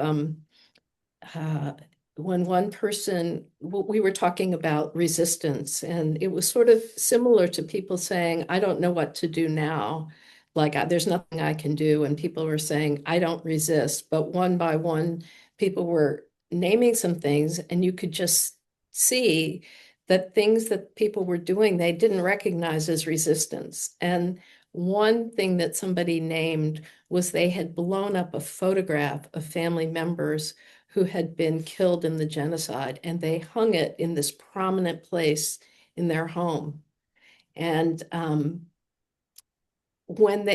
B: when one person, we were talking about resistance, and it was sort of similar to people saying, I don't know what to do now. Like, there's nothing I can do. And people were saying, I don't resist. But one by one, people were naming some things, and you could just see that things that people were doing, they didn't recognize as resistance. And one thing that somebody named was they had blown up a photograph of family members who had been killed in the genocide, and they hung it in this prominent place in their home. And when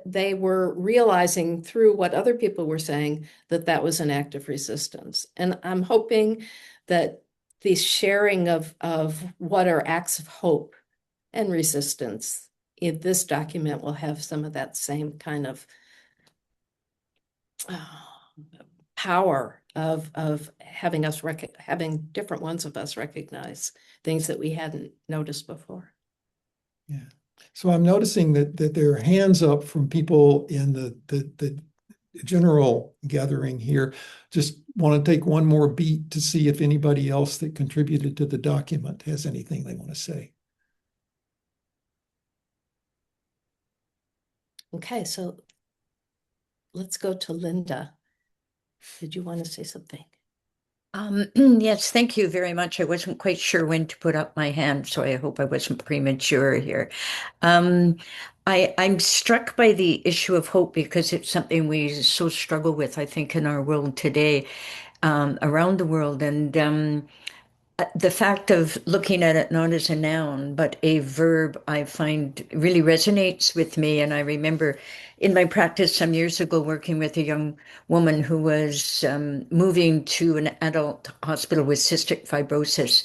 B: they were realizing through what other people were saying that that was an act of resistance. And I'm hoping that the sharing of what are acts of hope and resistance in this document will have some of that same kind of power of having having different ones of us recognize things that we hadn't noticed before.
F: Yeah. So I'm noticing that there are hands up from people in the general gathering here. Just want to take one more beat to see if anybody else that contributed to the document has anything they want to say.
B: Okay, so let's go to Linda. Did you want to say something?
N: Yes, thank you very much. I wasn't quite sure when to put up my hand, so I hope I wasn't premature here. I'm struck by the issue of hope because it's something we so struggle with, I think, in our world today, around the world. And the fact of looking at it not as a noun, but a verb, I find really resonates with me. And I remember in my practice some years ago working with a young woman who was moving to an adult hospital with cystic fibrosis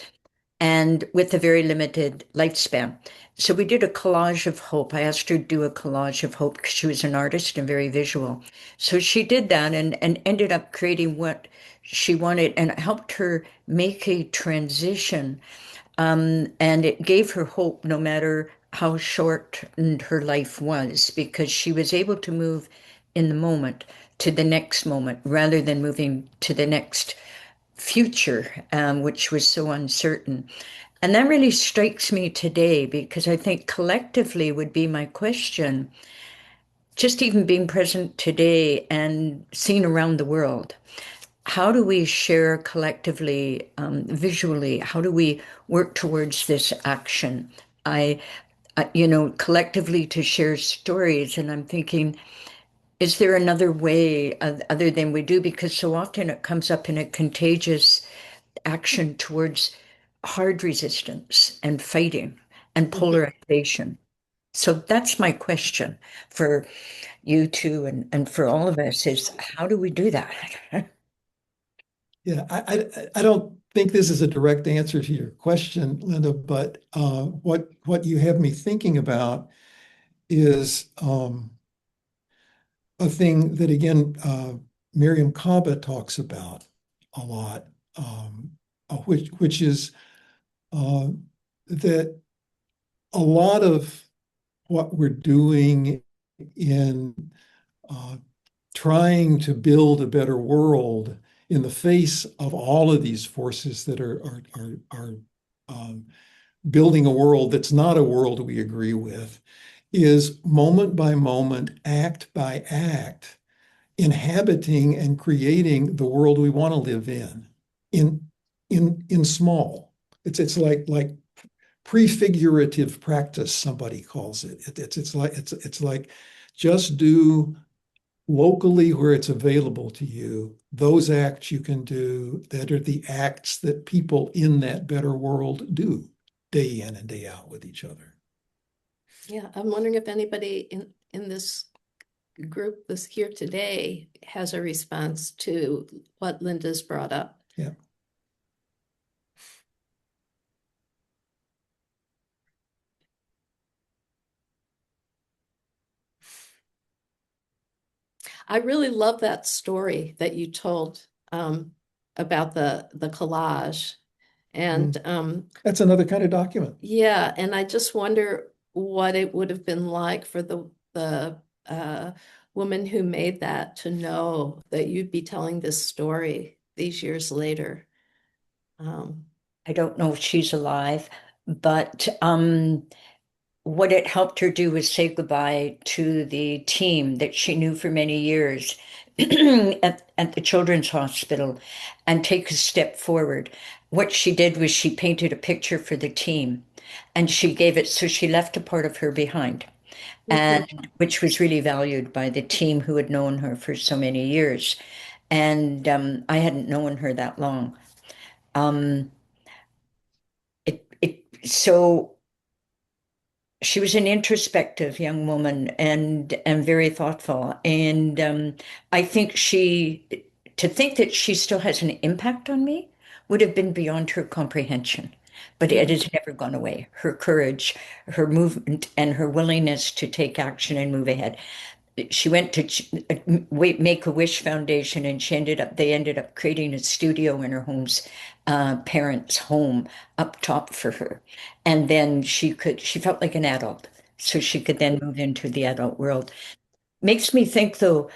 N: and with a very limited lifespan. So we did a collage of hope. I asked her to do a collage of hope because she was an artist and very visual. So she did that and ended up creating what she wanted, and it helped her make a transition. And it gave her hope no matter how short her life was, because she was able to move in the moment to the next moment rather than moving to the next future, which was so uncertain. And that really strikes me today because I think collectively would be my question, just even being present today and seen around the world. How do we share collectively, visually? How do we work towards this action? Collectively to share stories. And I'm thinking, is there another way other than we do? Because so often it comes up in a contagious action towards hard resistance and fighting and polarization. So that's my question for you two and for all of us is how do we do that?
F: Yeah, I don't think this is a direct answer to your question, Linda, but what you have me thinking about is a thing that, again, Miriam Kaba talks about a lot, which is that a lot of what we're doing in trying to build a better world in the face of all of these forces that are building a world that's not a world we agree with is moment by moment, act by act, inhabiting and creating the world we want to live in small. It's like prefigurative practice, somebody calls it. It's like just do locally where it's available to you those acts you can do that are the acts that people in that better world do day in and day out with each other.
B: Yeah, I'm wondering if anybody in this group that's here today has a response to what Linda's brought up.
F: Yeah.
B: I really love that story that you told about the collage. And
F: that's another kind of document.
B: Yeah, and I just wonder what it would have been like for the woman who made that to know that you'd be telling this story these years later.
N: I don't know if she's alive, but what it helped her do was say goodbye to the team that she knew for many years at the Children's Hospital and take a step forward. What she did was she painted a picture for the team and she gave it, so she left a part of her behind, and which was really valued by the team who had known her for so many years. And I hadn't known her that long. So she was an introspective young woman and very thoughtful. And I think to think that she still has an impact on me would have been beyond her comprehension. But it has never gone away. Her courage, her movement, and her willingness to take action and move ahead. She went to Make-A-Wish Foundation, and they ended up creating a studio in her parents' home up top for her. And then she felt like an adult, so she could then move into the adult world. Makes me think, though,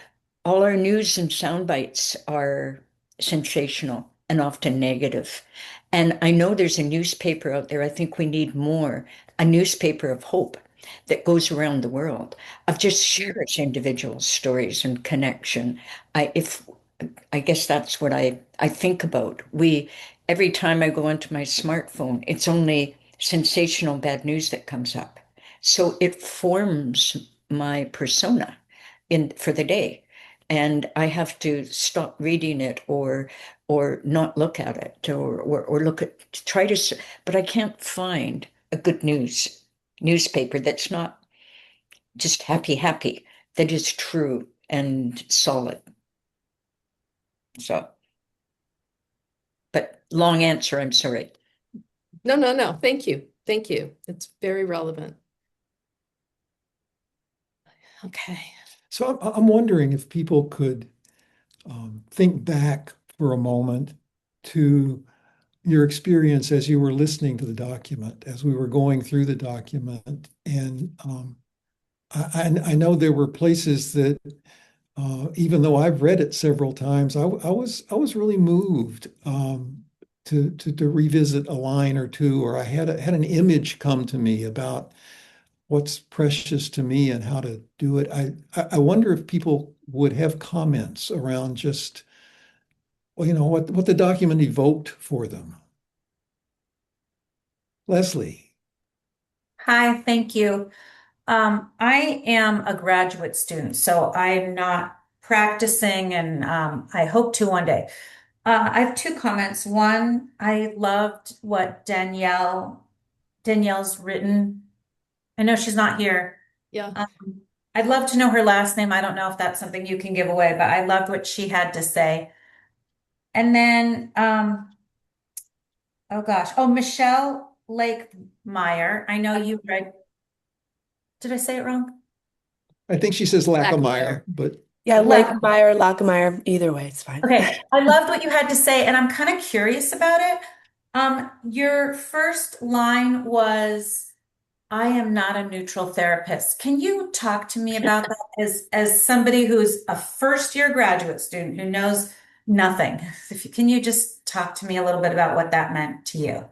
N: all our news and sound bites are sensational and often negative. And I know there's a newspaper out there. I think we need more, a newspaper of hope that goes around the world, of just shares individual stories and connection. I guess that's what I think about. Every time I go onto my smartphone, it's only sensational bad news that comes up. So it forms my persona for the day. And I have to stop reading it or not look at it or look at but I can't find a good newspaper that's not just happy, that is true and solid. So, but long answer, I'm sorry.
B: No. Thank you. Thank you. It's very relevant. Okay.
F: So I'm wondering if people could think back for a moment to your experience as you were listening to the document, as we were going through the document. And I know there were places that, even though I've read it several times, I was really moved to revisit a line or two, or I had an image come to me about what's precious to me and how to do it. I wonder if people would have comments around just, well, what the document evoked for them. Leslie.
C: Hi, thank you. I am a graduate student, so I'm not practicing, and I hope to one day. I have two comments. One, I loved what Danielle's written. I know she's not here.
B: Yeah.
C: I'd love to know her last name. I don't know if that's something you can give away, but I loved what she had to say. And then, Michelle Lake Meyer. I know you read. Did I say it wrong?
F: I think she says Lackameyer, but
H: yeah, Lakemeyer, Lackameyer, either way, it's fine.
C: Okay, I loved what you had to say, and I'm kind of curious about it. Your first line was, "I am not a neutral therapist." Can you talk to me about that as somebody who's a first-year graduate student who knows nothing? Can you just talk to me a little bit about what that meant to you?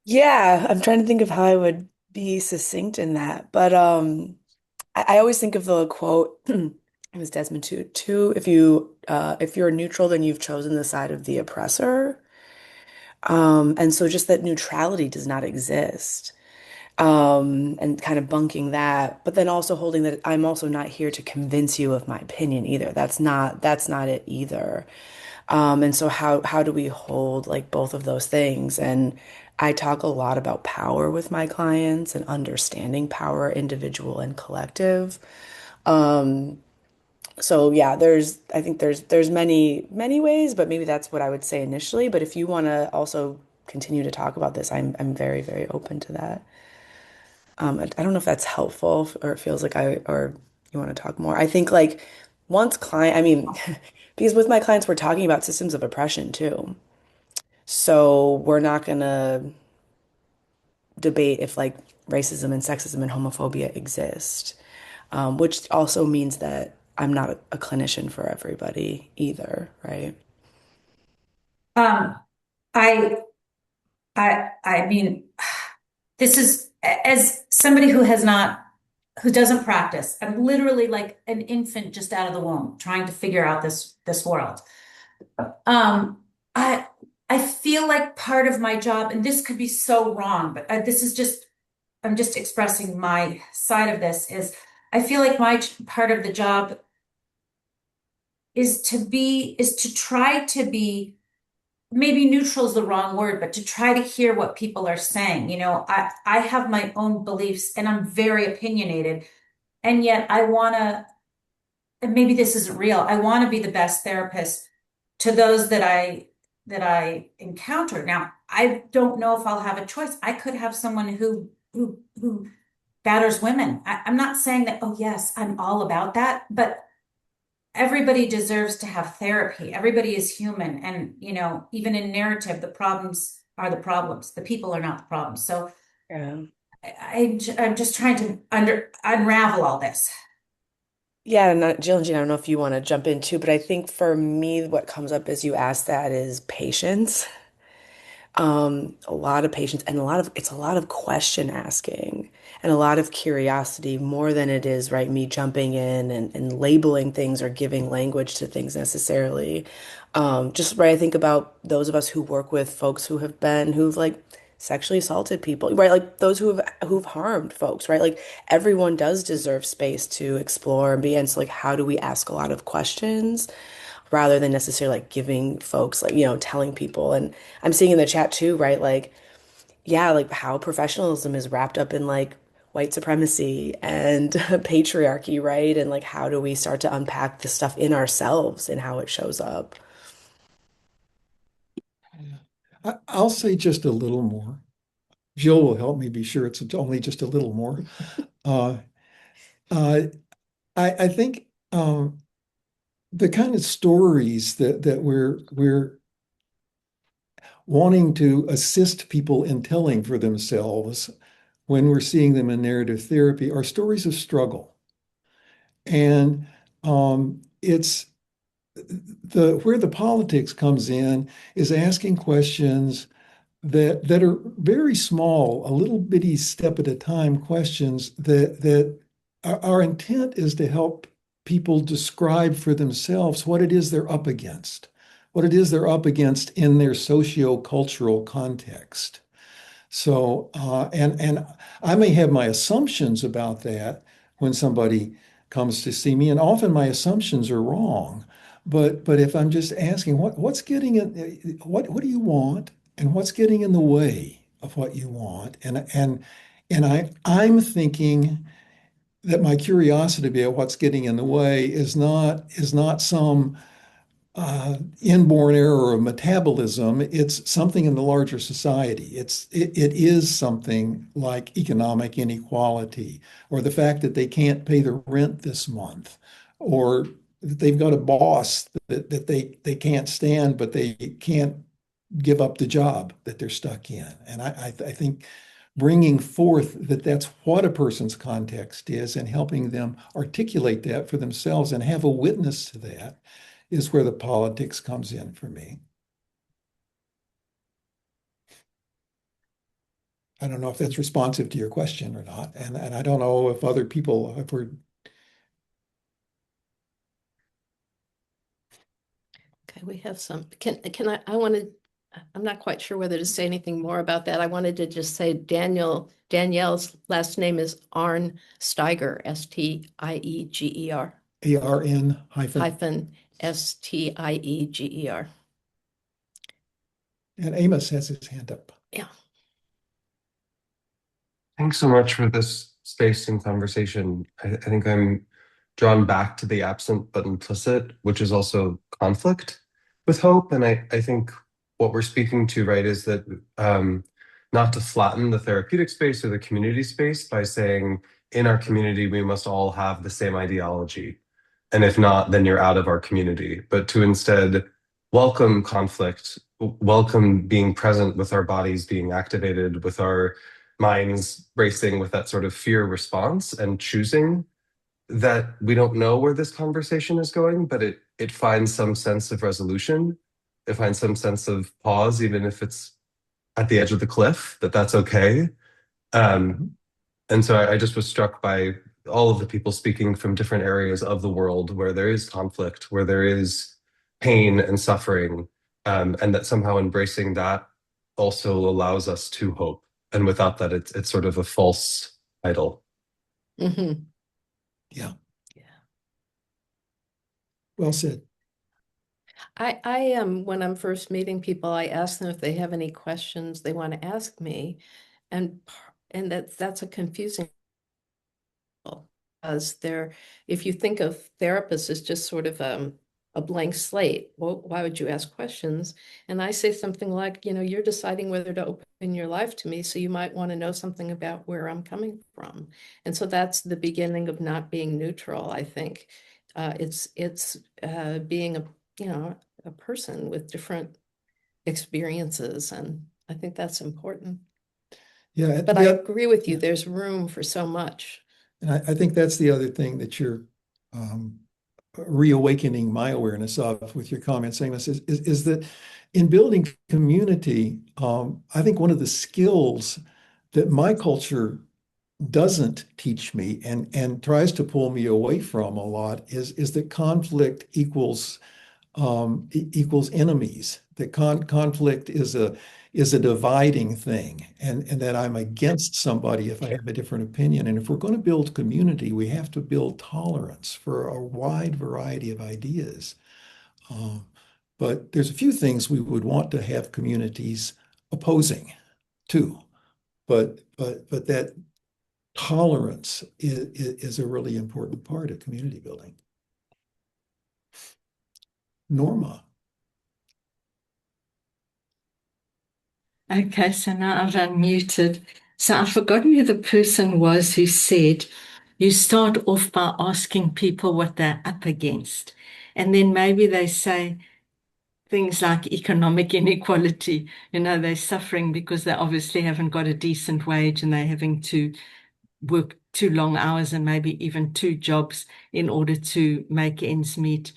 H: Yeah, I'm trying to think of how I would be succinct in that. But I always think of the quote, it was Desmond Tutu, if you're neutral, then you've chosen the side of the oppressor. And so just that neutrality does not exist. And kind of bunking that, but then also holding that I'm also not here to convince you of my opinion either. That's not it either. And so how do we hold like both of those things? And I talk a lot about power with my clients and understanding power, individual and collective. So yeah, I think there's many ways, but maybe that's what I would say initially. But if you want to also continue to talk about this, I'm very, very open to that. I don't know if that's helpful or it feels like you want to talk more. I think like once client, I mean, because with my clients, we're talking about systems of oppression too. So we're not gonna debate if like racism and sexism and homophobia exist, which also means that I'm not a clinician for everybody either, right?
C: Um, I I mean, this is as somebody who doesn't practice. I'm literally like an infant just out of the womb, trying to figure out this world. Um, I I feel like part of my job, and this could be so wrong, but this is just I'm just expressing my side of this, is I feel like my part of the job is to try to be, maybe neutral is the wrong word, but to try to hear what people are saying. You know, I have my own beliefs and I'm very opinionated, and yet I want to, and maybe this isn't real, I want to be the best therapist to those that I encounter. Now, I don't know if I'll have a choice. I could have someone who batters women. I'm not saying that, oh yes, I'm all about that, but everybody deserves to have therapy. Everybody is human. And, you know, even in narrative, the problems are the problems. The people are not the problems. So
H: Yeah.
C: I'm just trying to unravel all this.
H: Yeah, and Jill and Jean, I don't know if you want to jump in too, but I think for me, what comes up as you ask that is patience. A lot of patience and it's a lot of question asking and a lot of curiosity more than it is, right, me jumping in and labeling things or giving language to things necessarily. Just right, I think about those of us who work with folks who've like sexually assaulted people, right? Like those who've harmed folks, right? Like everyone does deserve space to explore and be, and so like how do we ask a lot of questions rather than necessarily like giving folks like, telling people. And I'm seeing in the chat too, right? Like, yeah, like how professionalism is wrapped up in like white supremacy and patriarchy, right? And like, how do we start to unpack the stuff in ourselves and how it shows up?
F: I'll say just a little more. Jill will help me be sure it's only just a little more. Uh, uh, I think the kind of stories that we're wanting to assist people in telling for themselves when we're seeing them in narrative therapy are stories of struggle. And it's where the politics comes in is asking questions that are very small, a little bitty step at a time questions that our intent is to help people describe for themselves what it is they're up against, what it is they're up against in their socio-cultural context. So, and I may have my assumptions about that when somebody comes to see me, and often my assumptions are wrong. But if I'm just asking what's getting in, what do you want, and what's getting in the way of what you want, and I'm thinking that my curiosity about what's getting in the way is not some inborn error of metabolism. It's something in the larger society. It is something like economic inequality, or the fact that they can't pay the rent this month, or that they've got a boss that they can't stand, but they can't give up the job that they're stuck in. And I think bringing forth that that's what a person's context is and helping them articulate that for themselves and have a witness to that is where the politics comes in for me. I don't know if that's responsive to your question or not. And I don't know if other people, if we're.
B: Okay, we have some. I wanted, I'm not quite sure whether to say anything more about that. I wanted to just say Danielle's last name is Arn Steiger, Stieger.
F: ARN
B: hyphen Stieger.
F: And Amos has his hand up.
B: Yeah.
O: Thanks so much for this space and conversation. I think I'm drawn back to the absent but implicit, which is also conflict with hope. And I think what we're speaking to, right, is that not to flatten the therapeutic space or the community space by saying in our community, we must all have the same ideology. And if not, then you're out of our community. But to instead welcome conflict, welcome being present with our bodies being activated, with our minds racing with that sort of fear response, and choosing that we don't know where this conversation is going, but it finds some sense of resolution. It finds some sense of pause, even if it's at the edge of the cliff, that's okay. And so I just was struck by all of the people speaking from different areas of the world where there is conflict, where there is pain and suffering, and that somehow embracing that also allows us to hope. And without that, it's sort of a false idol.
B: Mm-hmm.
F: Yeah. Well said.
B: I when I'm first meeting people, I ask them if they have any questions they want to ask me, and that's a confusing because if you think of therapists as just sort of a blank slate, well, why would you ask questions? And I say something like, you're deciding whether to open your life to me, so you might want to know something about where I'm coming from. And so that's the beginning of not being neutral, I think. It's being a person with different experiences, and I think that's important.
F: Yeah,
B: but I agree with you. There's room for so much.
F: And I think that's the other thing that you're reawakening my awareness of with your comments saying this is that in building community, I think one of the skills that my culture doesn't teach me and tries to pull me away from a lot is that conflict equals enemies. That conflict is a dividing thing, and that I'm against somebody if I have a different opinion. And if we're going to build community, we have to build tolerance for a wide variety of ideas. But there's a few things we would want to have communities opposing too. But that tolerance is a really important part of community building. Norma.
P: Okay, so now I've unmuted. So I've forgotten who the person was who said you start off by asking people what they're up against. And then maybe they say things like economic inequality. They're suffering because they obviously haven't got a decent wage and they're having to work 2 long hours and maybe even 2 jobs in order to make ends meet.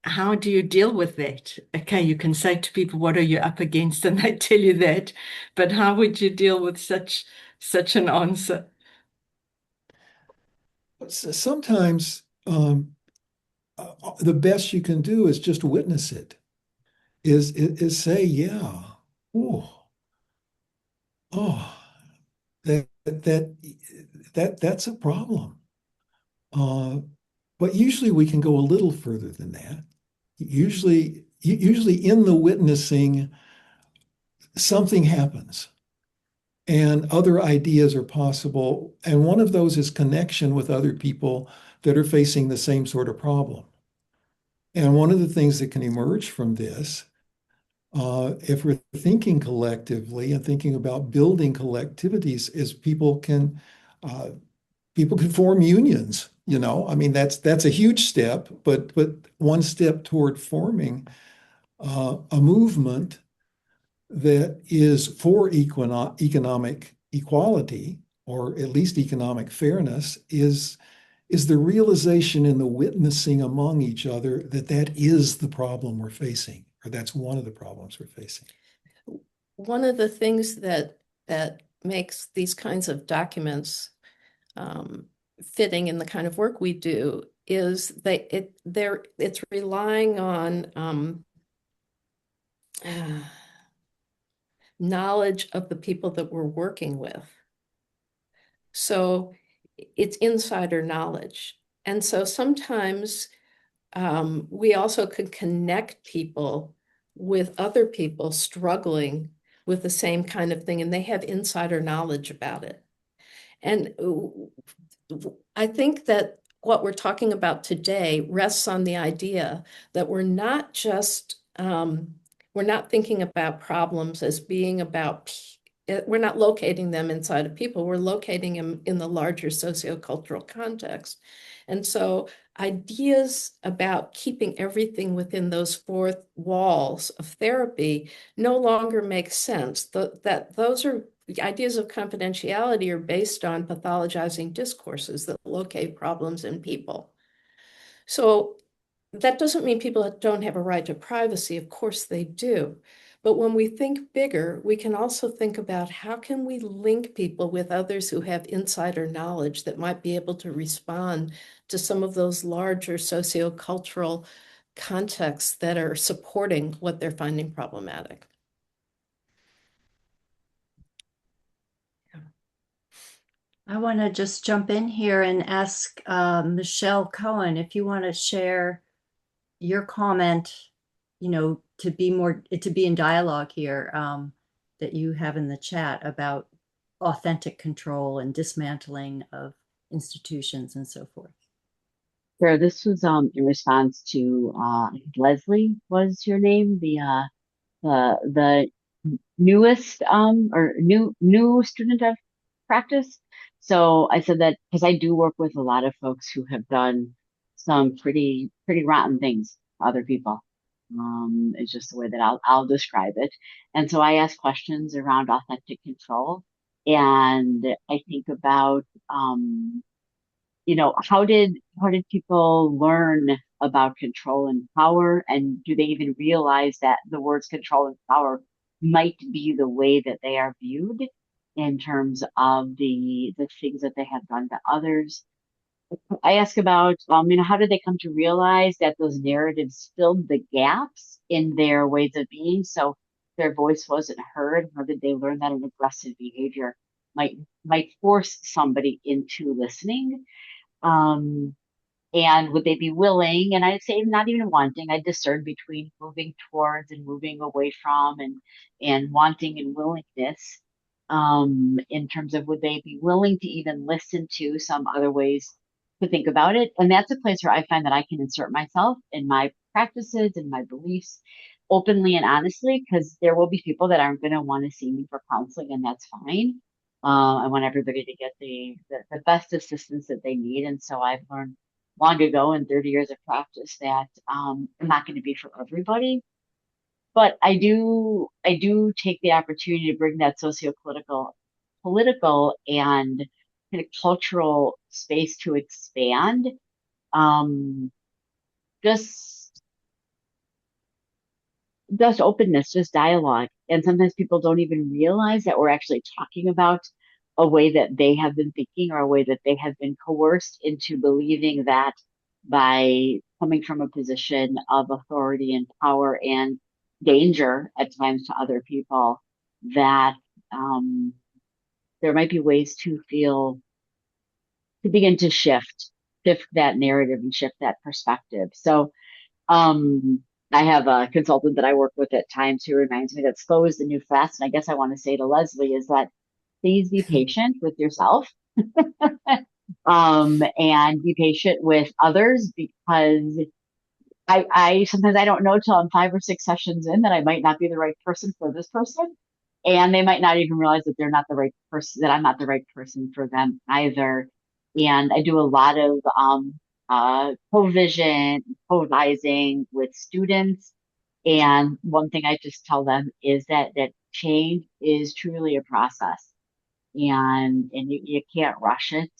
P: How do you deal with that? Okay, you can say to people, what are you up against? And they tell you that. But how would you deal with such an answer?
F: Sometimes the best you can do is just witness it. Is say, yeah, that's a problem. But usually we can go a little further than that. Usually in the witnessing, something happens and other ideas are possible. And one of those is connection with other people that are facing the same sort of problem. And one of the things that can emerge from this, if we're thinking collectively and thinking about building collectivities, is people can form unions. I mean, that's a huge step, but one step toward forming a movement that is for economic equality, or at least economic fairness, is the realization in the witnessing among each other that is the problem we're facing, or that's one of the problems we're facing.
B: One of the things that makes these kinds of documents fitting in the kind of work we do is it's relying on knowledge of the people that we're working with. So it's insider knowledge. And so sometimes we also could connect people with other people struggling with the same kind of thing, and they have insider knowledge about it. And I think that what we're talking about today rests on the idea that we're not thinking about problems as being about we're not locating them inside of people, we're locating them in the larger sociocultural context. And so ideas about keeping everything within those four walls of therapy no longer make sense. That those are ideas of confidentiality are based on pathologizing discourses that locate problems in people. So that doesn't mean people don't have a right to privacy. Of course they do. But when we think bigger, we can also think about how can we link people with others who have insider knowledge that might be able to respond to some of those larger sociocultural contexts that are supporting what they're finding problematic.
Q: I want to just jump in here and ask Michelle Cohen if you want to share your comment, to be in dialogue here, that you have in the chat about authentic control and dismantling of institutions and so forth.
G: Sure. This was in response to Leslie was your name, the newest or new student of practice. So I said that because I do work with a lot of folks who have done some pretty rotten things to other people. It's just the way that I'll describe it. And so I ask questions around authentic control, and I think about how did people learn about control and power, and do they even realize that the words control and power might be the way that they are viewed in terms of the things that they have done to others? I ask about, how did they come to realize that those narratives filled the gaps in their ways of being? So their voice wasn't heard. How did they learn that an aggressive behavior might force somebody into listening? And would they be willing? And I'd say not even wanting. I discern between moving towards and moving away from, and wanting and willingness. In terms of would they be willing to even listen to some other ways to think about it? And that's a place where I find that I can insert myself in my practices and my beliefs openly and honestly, because there will be people that aren't going to want to see me for counseling, and that's fine. I want everybody to get the best assistance that they need. And so I've learned long ago in 30 years of practice that I'm not going to be for everybody. But I do take the opportunity to bring that political and kind of cultural space to expand. Just openness, just dialogue. And sometimes people don't even realize that we're actually talking about a way that they have been thinking, or a way that they have been coerced into believing that by coming from a position of authority and power and danger at times to other people, that there might be ways to begin to shift that narrative and shift that perspective. So I have a consultant that I work with at times who reminds me that slow is the new fast. And I guess I want to say to Leslie is that please be patient with yourself, and be patient with others, because I sometimes I don't know till I'm 5 or 6 sessions in that I might not be the right person for this person. And they might not even realize that they're not the right person, that I'm not the right person for them either. And I do a lot of co-vision, co-advising with students. And one thing I just tell them is that change is truly a process, and you can't rush it.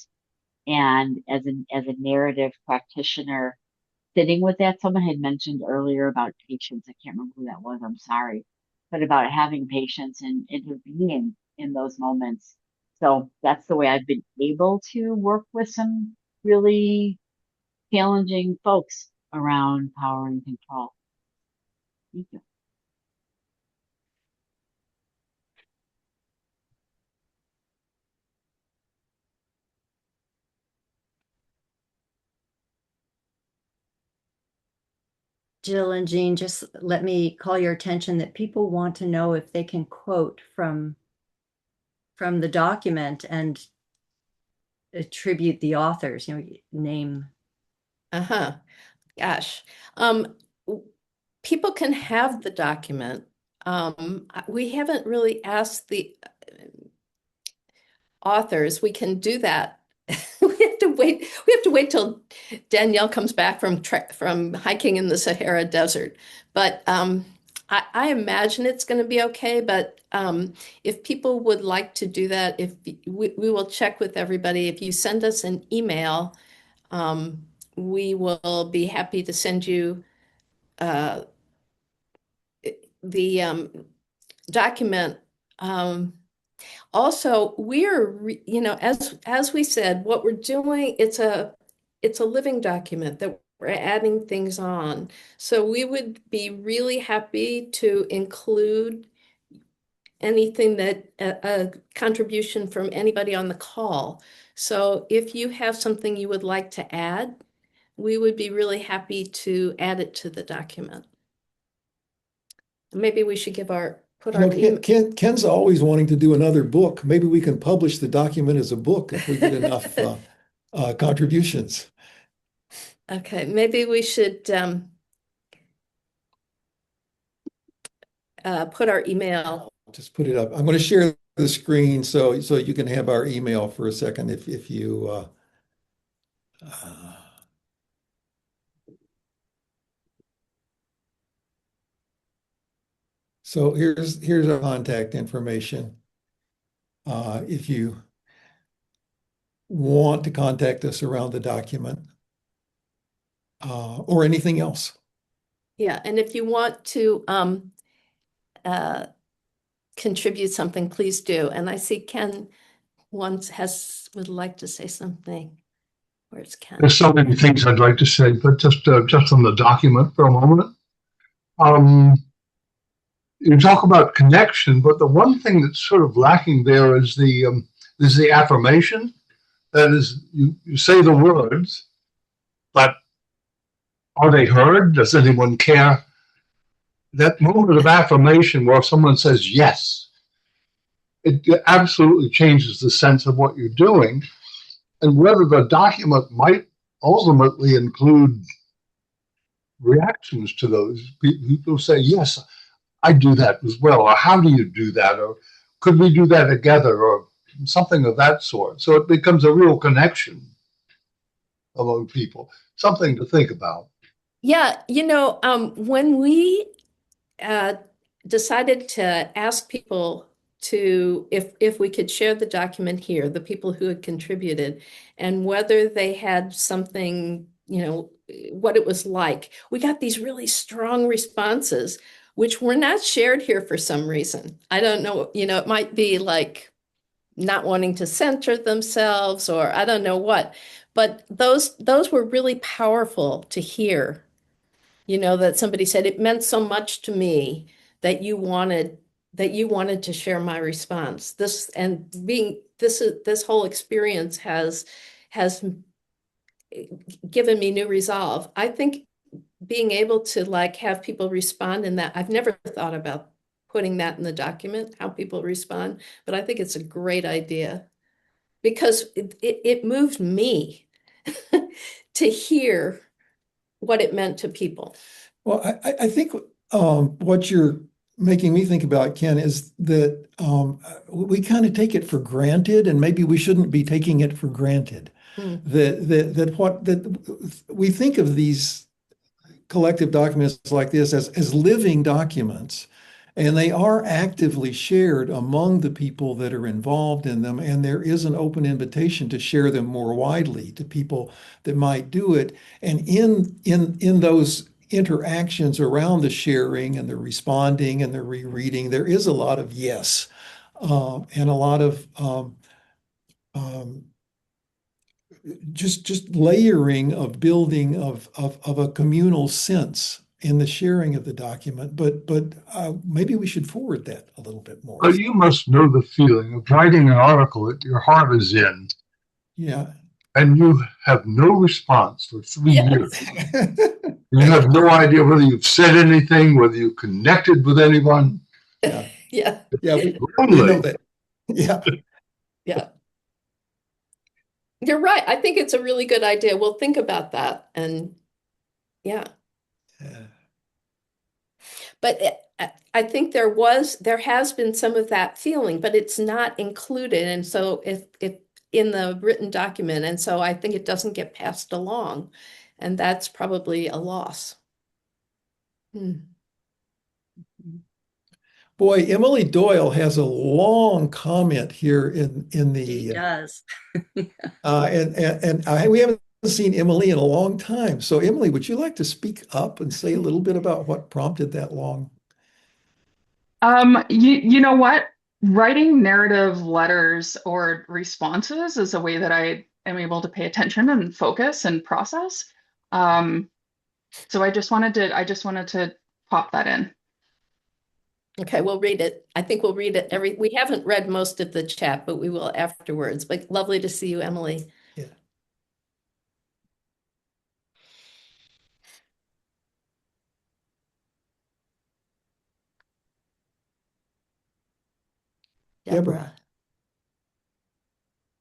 G: And as a narrative practitioner, sitting with that, someone had mentioned earlier about patience. I can't remember who that was. I'm sorry, but about having patience and intervening in those moments. So that's the way I've been able to work with some really challenging folks around power and control. Thank you.
Q: Jill and Jean, just let me call your attention that people want to know if they can quote from the document and attribute the authors, name.
B: Gosh. People can have the document. We haven't really asked authors, we can do that. We have to wait. We have to wait till Danielle comes back from hiking in the Sahara Desert. But I imagine it's going to be okay. But if people would like to do that, if we will check with everybody. If you send us an email, we will be happy to send you the document. Also, as we said, what we're doing, it's a living document that we're adding things on. So we would be really happy to include anything that a contribution from anybody on the call. So if you have something you would like to add, we would be really happy to add it to the document. Maybe we should put our
F: Ken's always wanting to do another book. Maybe we can publish the document as a book if we get enough contributions.
B: Okay, maybe we should put our email.
F: Just put it up. I'm going to share the screen so you can have our email for a second if you. So here's our contact information. If you want to contact us around the document or anything else.
B: Yeah, and if you want to contribute something, please do. And I see Ken would like to say something. Where's Ken?
E: There's so many things I'd like to say, but just on the document for a moment. You talk about connection, but the one thing that's sort of lacking there is the affirmation. That is, you say the words, but are they heard? Does anyone care? That moment of affirmation where someone says yes, it absolutely changes the sense of what you're doing. And whether the document might ultimately include reactions to those people say, yes, I do that as well, or how do you do that, or could we do that together, or something of that sort. So it becomes a real connection among people, something to think about.
B: Yeah, when we decided to ask people to, if we could share the document here, the people who had contributed, and whether they had something, what it was like, we got these really strong responses, which were not shared here for some reason. I don't know, it might be like not wanting to center themselves, or I don't know what, but those were really powerful to hear. That somebody said it meant so much to me that you wanted to share my response. This whole experience has given me new resolve. I think being able to have people respond in that, I've never thought about putting that in the document, how people respond, but I think it's a great idea because it moved me to hear what it meant to people.
F: Well, I think what you're making me think about, Ken, is that we kind of take it for granted, and maybe we shouldn't be taking it for granted. That we think of these collective documents like this as living documents, and they are actively shared among the people that are involved in them, and there is an open invitation to share them more widely to people that might do it. And in those interactions around the sharing and the responding and the rereading, there is a lot of yes, and a lot of just layering of building of a communal sense in the sharing of the document, but maybe we should forward that a little bit more.
E: But you must know the feeling of writing an article that your heart is in.
F: Yeah.
E: And you have no response for 3 years. You have no idea whether you've said anything, whether you connected with anyone.
F: Yeah.
B: Yeah.
F: Yeah. We know that. Yeah.
B: Yeah. You're right. I think it's a really good idea. We'll think about that. And yeah. But I think there has been some of that feeling, but it's not included. And so if in the written document, and so I think it doesn't get passed along. And that's probably a loss.
F: Boy, Emily Doyle has a long comment here in the.
Q: She does.
F: and we haven't seen Emily in a long time. So Emily, would you like to speak up and say a little bit about what prompted that long?
R: You know what? Writing narrative letters or responses is a way that I am able to pay attention and focus and process. So I just wanted to pop that in.
B: Okay, we'll read it. I think we'll read it we haven't read most of the chat, but we will afterwards. But lovely to see you, Emily.
F: Yeah. Deborah.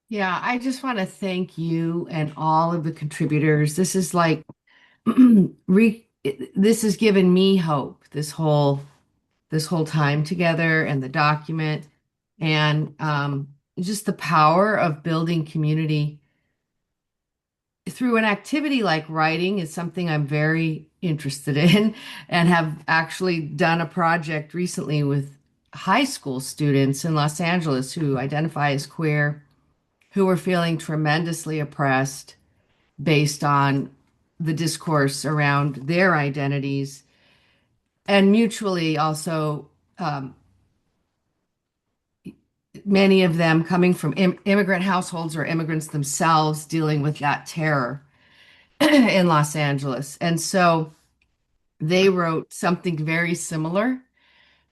S: Yeah, I just want to thank you and all of the contributors. This is like this has given me hope this whole time together and the document and just the power of building community through an activity like writing is something I'm very interested in and have actually done a project recently with high school students in Los Angeles who identify as queer, who are feeling tremendously oppressed based on the discourse around their identities and mutually also many of them coming from immigrant households or immigrants themselves dealing with that terror in Los Angeles. And so they wrote something very similar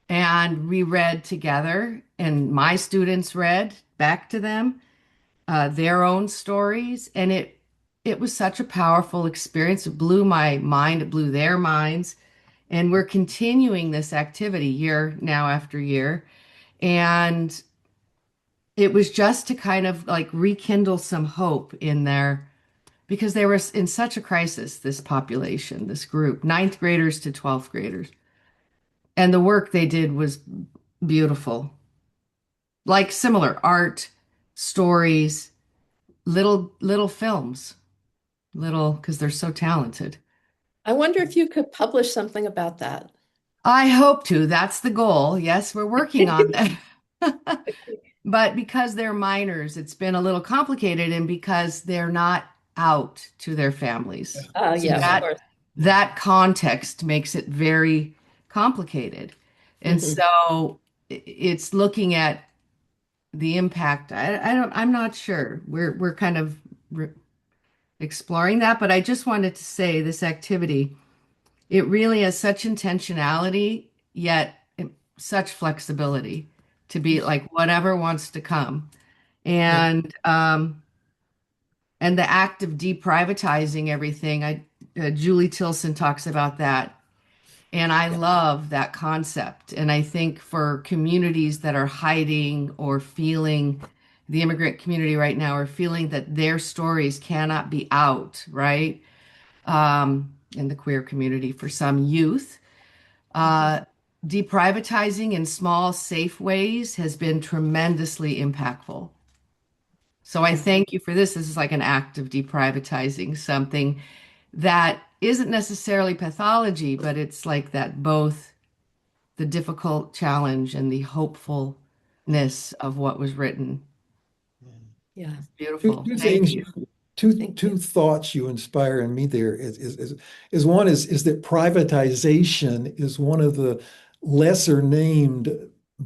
S: and we read together and my students read back to them their own stories. And it was such a powerful experience. It blew my mind. It blew their minds. And we're continuing this activity year now after year. And it was just to kind of like rekindle some hope in there because they were in such a crisis, this population, this group, ninth graders to 12th graders. And the work they did was beautiful. Like similar art, stories, little films, because they're so talented.
B: I wonder if you could publish something about that.
S: I hope to. That's the goal. Yes, we're working on that. But because they're minors, it's been a little complicated and because they're not out to their families. That context makes it very complicated. And so it's looking at the impact. I'm not sure. We're kind of exploring that, but I just wanted to say this activity, it really has such intentionality, yet such flexibility to be like whatever wants to come. And the act of deprivatizing everything, Julie Tilson talks about that. And I love that concept. And I think for communities that are hiding or feeling, the immigrant community right now are feeling that their stories cannot be out, right? In the queer community for some youth. Deprivatizing in small, safe ways has been tremendously impactful. So I thank you for this. This is like an act of deprivatizing something that isn't necessarily pathology, but it's like that both the difficult challenge and the hopefulness of what was written.
B: Yeah.
S: It's beautiful.
F: Two
S: Thank
F: things,
S: you.
F: two thoughts you inspire in me there is one is that privatization is one of the lesser named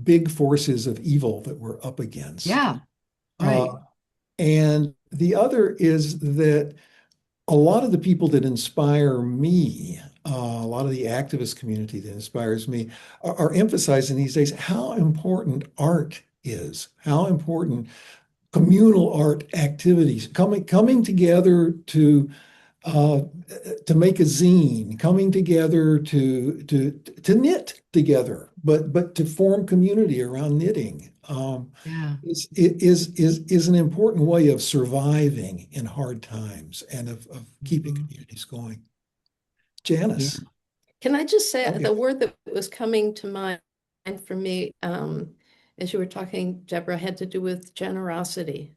F: big forces of evil that we're up against.
S: Yeah. Right.
F: And the other is that a lot of the people that inspire me, a lot of the activist community that inspires me are emphasizing these days how important art is, how important communal art activities, coming together to make a zine, coming together to knit together, but to form community around knitting. Is an important way of surviving in hard times and of keeping communities going. Janice.
B: Can I just say
F: Okay.
B: the word that was coming to mind for me as you were talking, Deborah, had to do with generosity.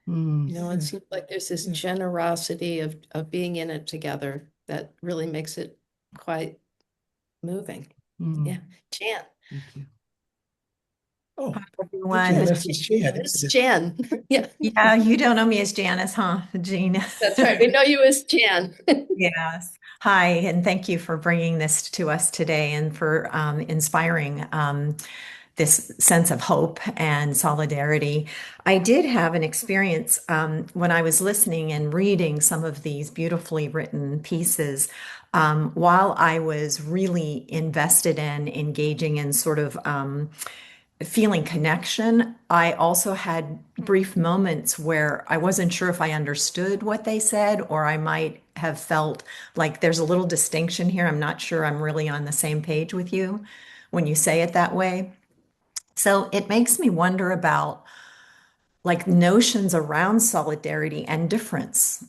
B: You know, it seems like there's this generosity of being in it together that really makes it quite moving. Yeah. Jan.
F: Thank you. Oh,
T: Hi, everyone.
F: Janice is Jan.
B: This is Jan. Yeah.
T: Yeah, you don't know me as Janice, huh, Jean?
B: That's right. We know you as Jan.
T: Yes. Hi, and thank you for bringing this to us today and for inspiring this sense of hope and solidarity. I did have an experience when I was listening and reading some of these beautifully written pieces. While I was really invested in engaging in sort of feeling connection, I also had brief moments where I wasn't sure if I understood what they said, or I might have felt like there's a little distinction here. I'm not sure I'm really on the same page with you when you say it that way. So it makes me wonder about like notions around solidarity and difference.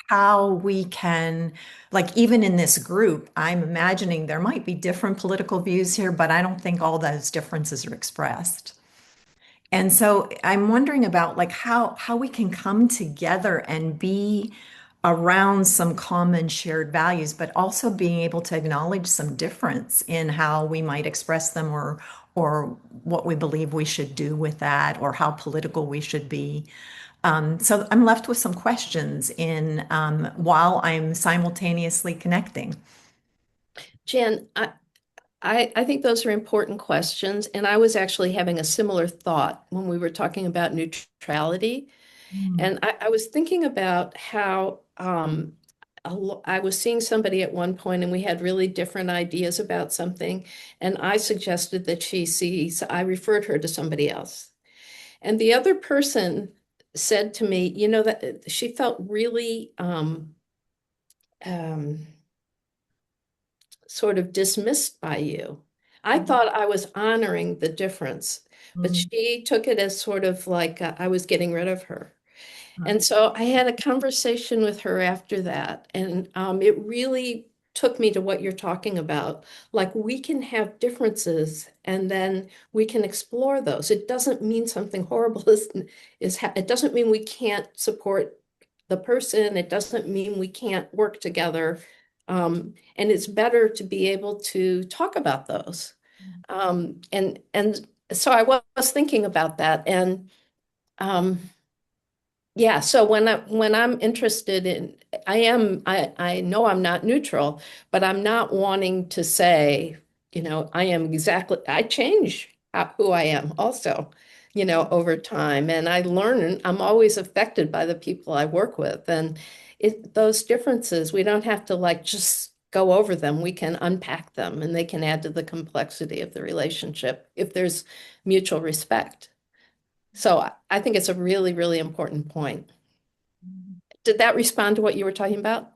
T: How we can, like, even in this group, I'm imagining there might be different political views here, but I don't think all those differences are expressed. And so I'm wondering about like how we can come together and be around some common shared values, but also being able to acknowledge some difference in how we might express them or what we believe we should do with that or how political we should be. So I'm left with some questions in while I'm simultaneously connecting.
B: Jan, I think those are important questions. And I was actually having a similar thought when we were talking about neutrality. And I was thinking about how I was seeing somebody at one point and we had really different ideas about something. And I suggested that I referred her to somebody else. And the other person said to me, you know, that she felt really sort of dismissed by you. I thought I was honoring the difference, but she took it as sort of like I was getting rid of her. And so I had a conversation with her after that, and it really took me to what you're talking about. Like we can have differences and then we can explore those. It doesn't mean something horrible it doesn't mean we can't support the person. It doesn't mean we can't work together. And it's better to be able to talk about those. And so I was thinking about that. And yeah, so when I'm interested in, I know I'm not neutral, but I'm not wanting to say, you know, I change who I am also, you know, over time. And I'm always affected by the people I work with. And those differences, we don't have to like just go over them. We can unpack them and they can add to the complexity of the relationship if there's mutual respect. So I think it's a really, really important point. Did that respond to what you were talking about?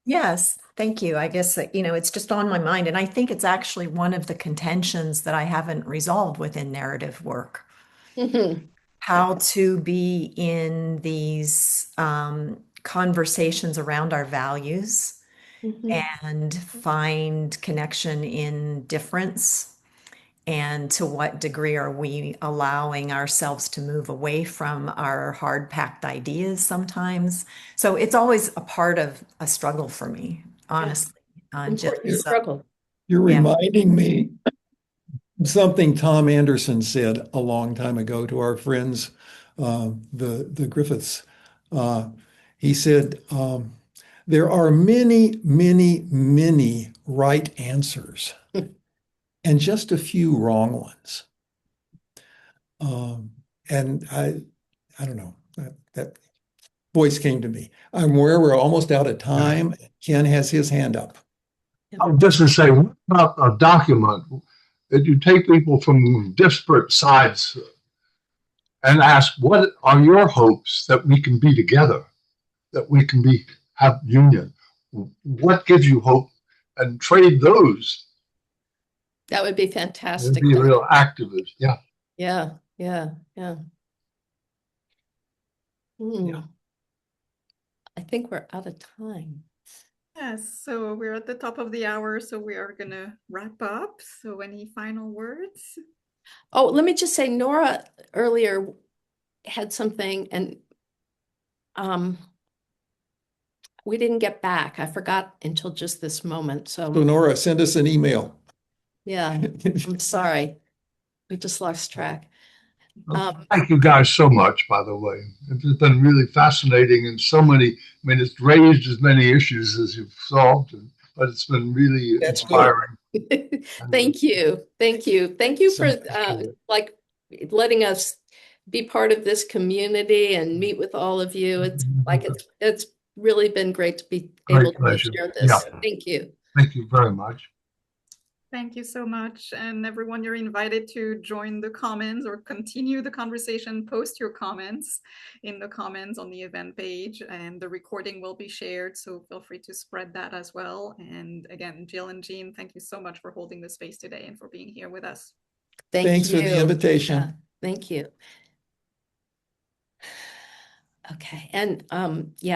T: Yes, thank you. I guess that, you know, it's just on my mind. And I think it's actually one of the contentions that I haven't resolved within narrative work. How to be in these conversations around our values and find connection in difference. And to what degree are we allowing ourselves to move away from our hard-packed ideas sometimes? So it's always a part of a struggle for me, honestly.
B: Struggle.
F: You're reminding me of something Tom Anderson said a long time ago to our friends, the Griffiths. He said, there are many, many, many right answers and just a few wrong ones. And I don't know, that voice came to me. I'm aware we're almost out of time. Ken has his hand up.
E: I was just to say, what about a document that you take people from disparate sides and ask, what are your hopes that we can be together, that we can have union? What gives you hope? And trade those.
B: That would be fantastic.
E: Be real activist. Yeah.
B: Yeah. I think we're out of time.
A: Yes, so we're at the top of the hour, so we are going to wrap up. So any final words?
B: Oh, let me just say, Nora earlier had something, and we didn't get back. I forgot until just this moment. So
F: Nora, send us an email.
B: yeah, I'm sorry. We just lost track.
E: Thank you guys so much, by the way. It's been really fascinating and so many, I mean, it's raised as many issues as you've solved, but it's been really inspiring.
B: Thank you. Thank you. Thank you for like letting us be part of this community and meet with all of you. It's like it's really been great to be able to share this.
E: Yeah.
B: Thank you.
E: Thank you very much.
A: Thank you so much. And everyone, you're invited to join the comments or continue the conversation. Post your comments in the comments on the event page, and the recording will be shared. So feel free to spread that as well. And again, Jill and Jean, thank you so much for holding the space today and for being here with us.
F: Thanks for the invitation.
B: Thank you. Okay. And yeah.